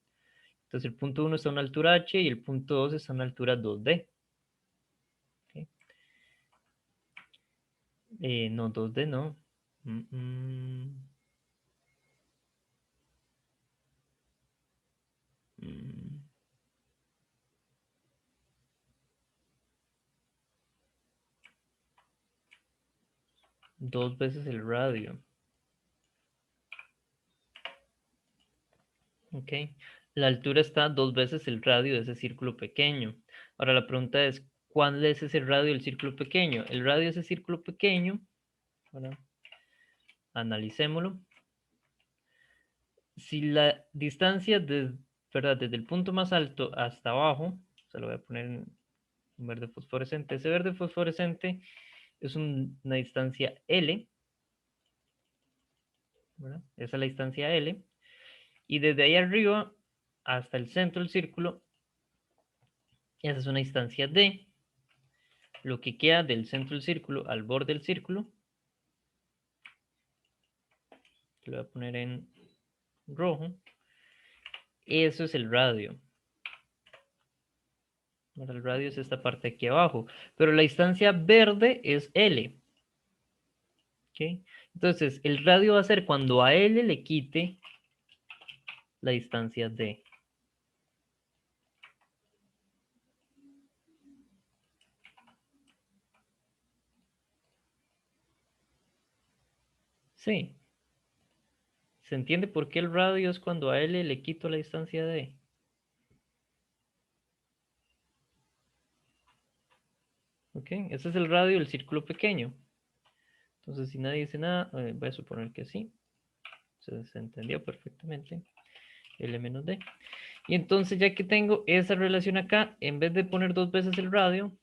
Entonces el punto 1 está a una altura h y el punto 2 está a una altura 2D. ¿Okay? No, 2D no. Mm, mm. Mm. Dos veces el radio. Ok. La altura está 2 veces el radio de ese círculo pequeño. Ahora la pregunta es, ¿cuál es ese radio del círculo pequeño? El radio de ese círculo pequeño, ¿verdad? Analicémoslo. Si la distancia ¿verdad? Desde el punto más alto hasta abajo, se lo voy a poner en verde fosforescente. Ese verde fosforescente es una distancia L, ¿verdad? Esa es la distancia L. Y desde ahí arriba hasta el centro del círculo, esa es una distancia D. Lo que queda del centro del círculo al borde del círculo, que lo voy a poner en rojo, eso es el radio. Ahora el radio es esta parte aquí abajo, pero la distancia verde es L. ¿Okay? Entonces, el radio va a ser cuando a L le quite la distancia D. Sí. ¿Se entiende por qué el radio es cuando a L le quito la distancia D? ¿Ok? Ese es el radio del círculo pequeño. Entonces, si nadie dice nada, voy a suponer que sí. Se entendió perfectamente. L menos D. Y entonces, ya que tengo esa relación acá, en vez de poner 2 veces el radio,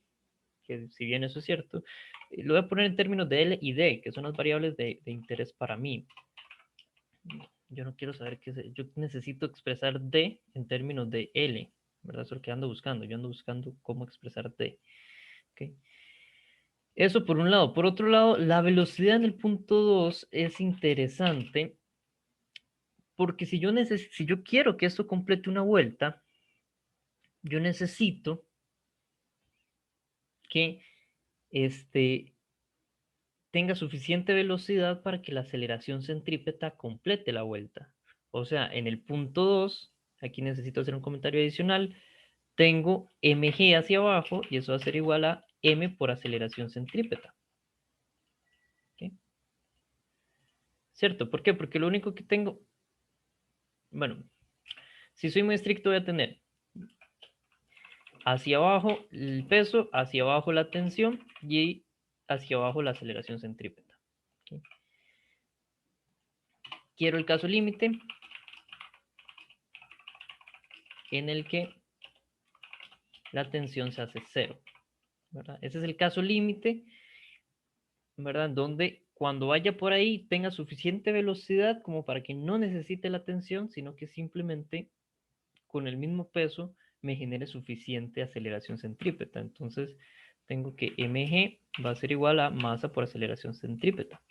que si bien eso es cierto, lo voy a poner en términos de L y D, que son las variables de interés para mí. Yo no quiero saber qué es, yo necesito expresar D en términos de L, ¿verdad? Eso es lo que ando buscando. Yo ando buscando cómo expresar D. ¿Okay? Eso por un lado. Por otro lado, la velocidad en el punto 2 es interesante porque si yo quiero que esto complete una vuelta, yo necesito que tenga suficiente velocidad para que la aceleración centrípeta complete la vuelta. O sea, en el punto 2, aquí necesito hacer un comentario adicional, tengo mg hacia abajo y eso va a ser igual a m por aceleración centrípeta. ¿Okay? ¿Cierto? ¿Por qué? Porque lo único que tengo, bueno, si soy muy estricto voy a tener hacia abajo el peso, hacia abajo la tensión y hacia abajo la aceleración centrípeta. ¿Okay? Quiero el caso límite en el que la tensión se hace cero, ¿verdad? Ese es el caso límite, ¿verdad? Donde cuando vaya por ahí tenga suficiente velocidad como para que no necesite la tensión, sino que simplemente con el mismo peso me genere suficiente aceleración centrípeta. Entonces tengo que mg va a ser igual a masa por aceleración centrípeta.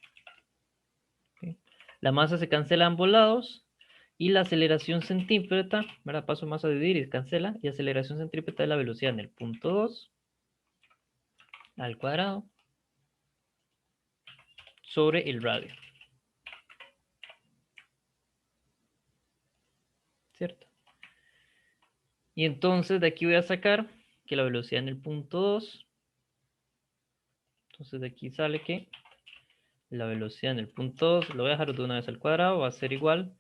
¿Okay? La masa se cancela a ambos lados y la aceleración centrípeta, ¿verdad? Paso masa a dividir y cancela, y aceleración centrípeta es la velocidad en el punto 2 al cuadrado sobre el radio. ¿Cierto? Y entonces de aquí voy a sacar que la velocidad en el punto 2, entonces de aquí sale que la velocidad en el punto 2, lo voy a dejar de una vez al cuadrado, va a ser igual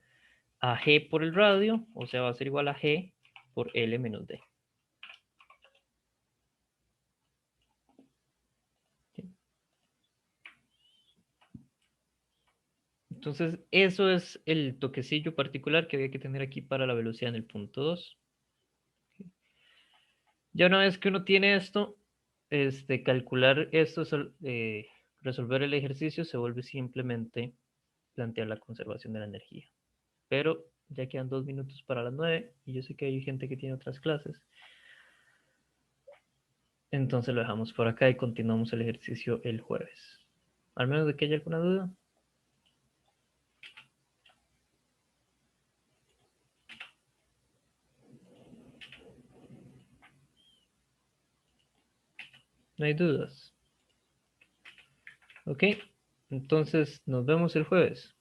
a g por el radio, o sea, va a ser igual a g por L menos D. ¿Sí? Entonces, eso es el toquecillo particular que había que tener aquí para la velocidad en el punto 2. Ya una vez que uno tiene esto, calcular esto, resolver el ejercicio, se vuelve simplemente plantear la conservación de la energía. Pero ya quedan 2 minutos para las 9 y yo sé que hay gente que tiene otras clases. Entonces lo dejamos por acá y continuamos el ejercicio el jueves. Al menos de que haya alguna duda. No hay dudas. Ok, entonces nos vemos el jueves.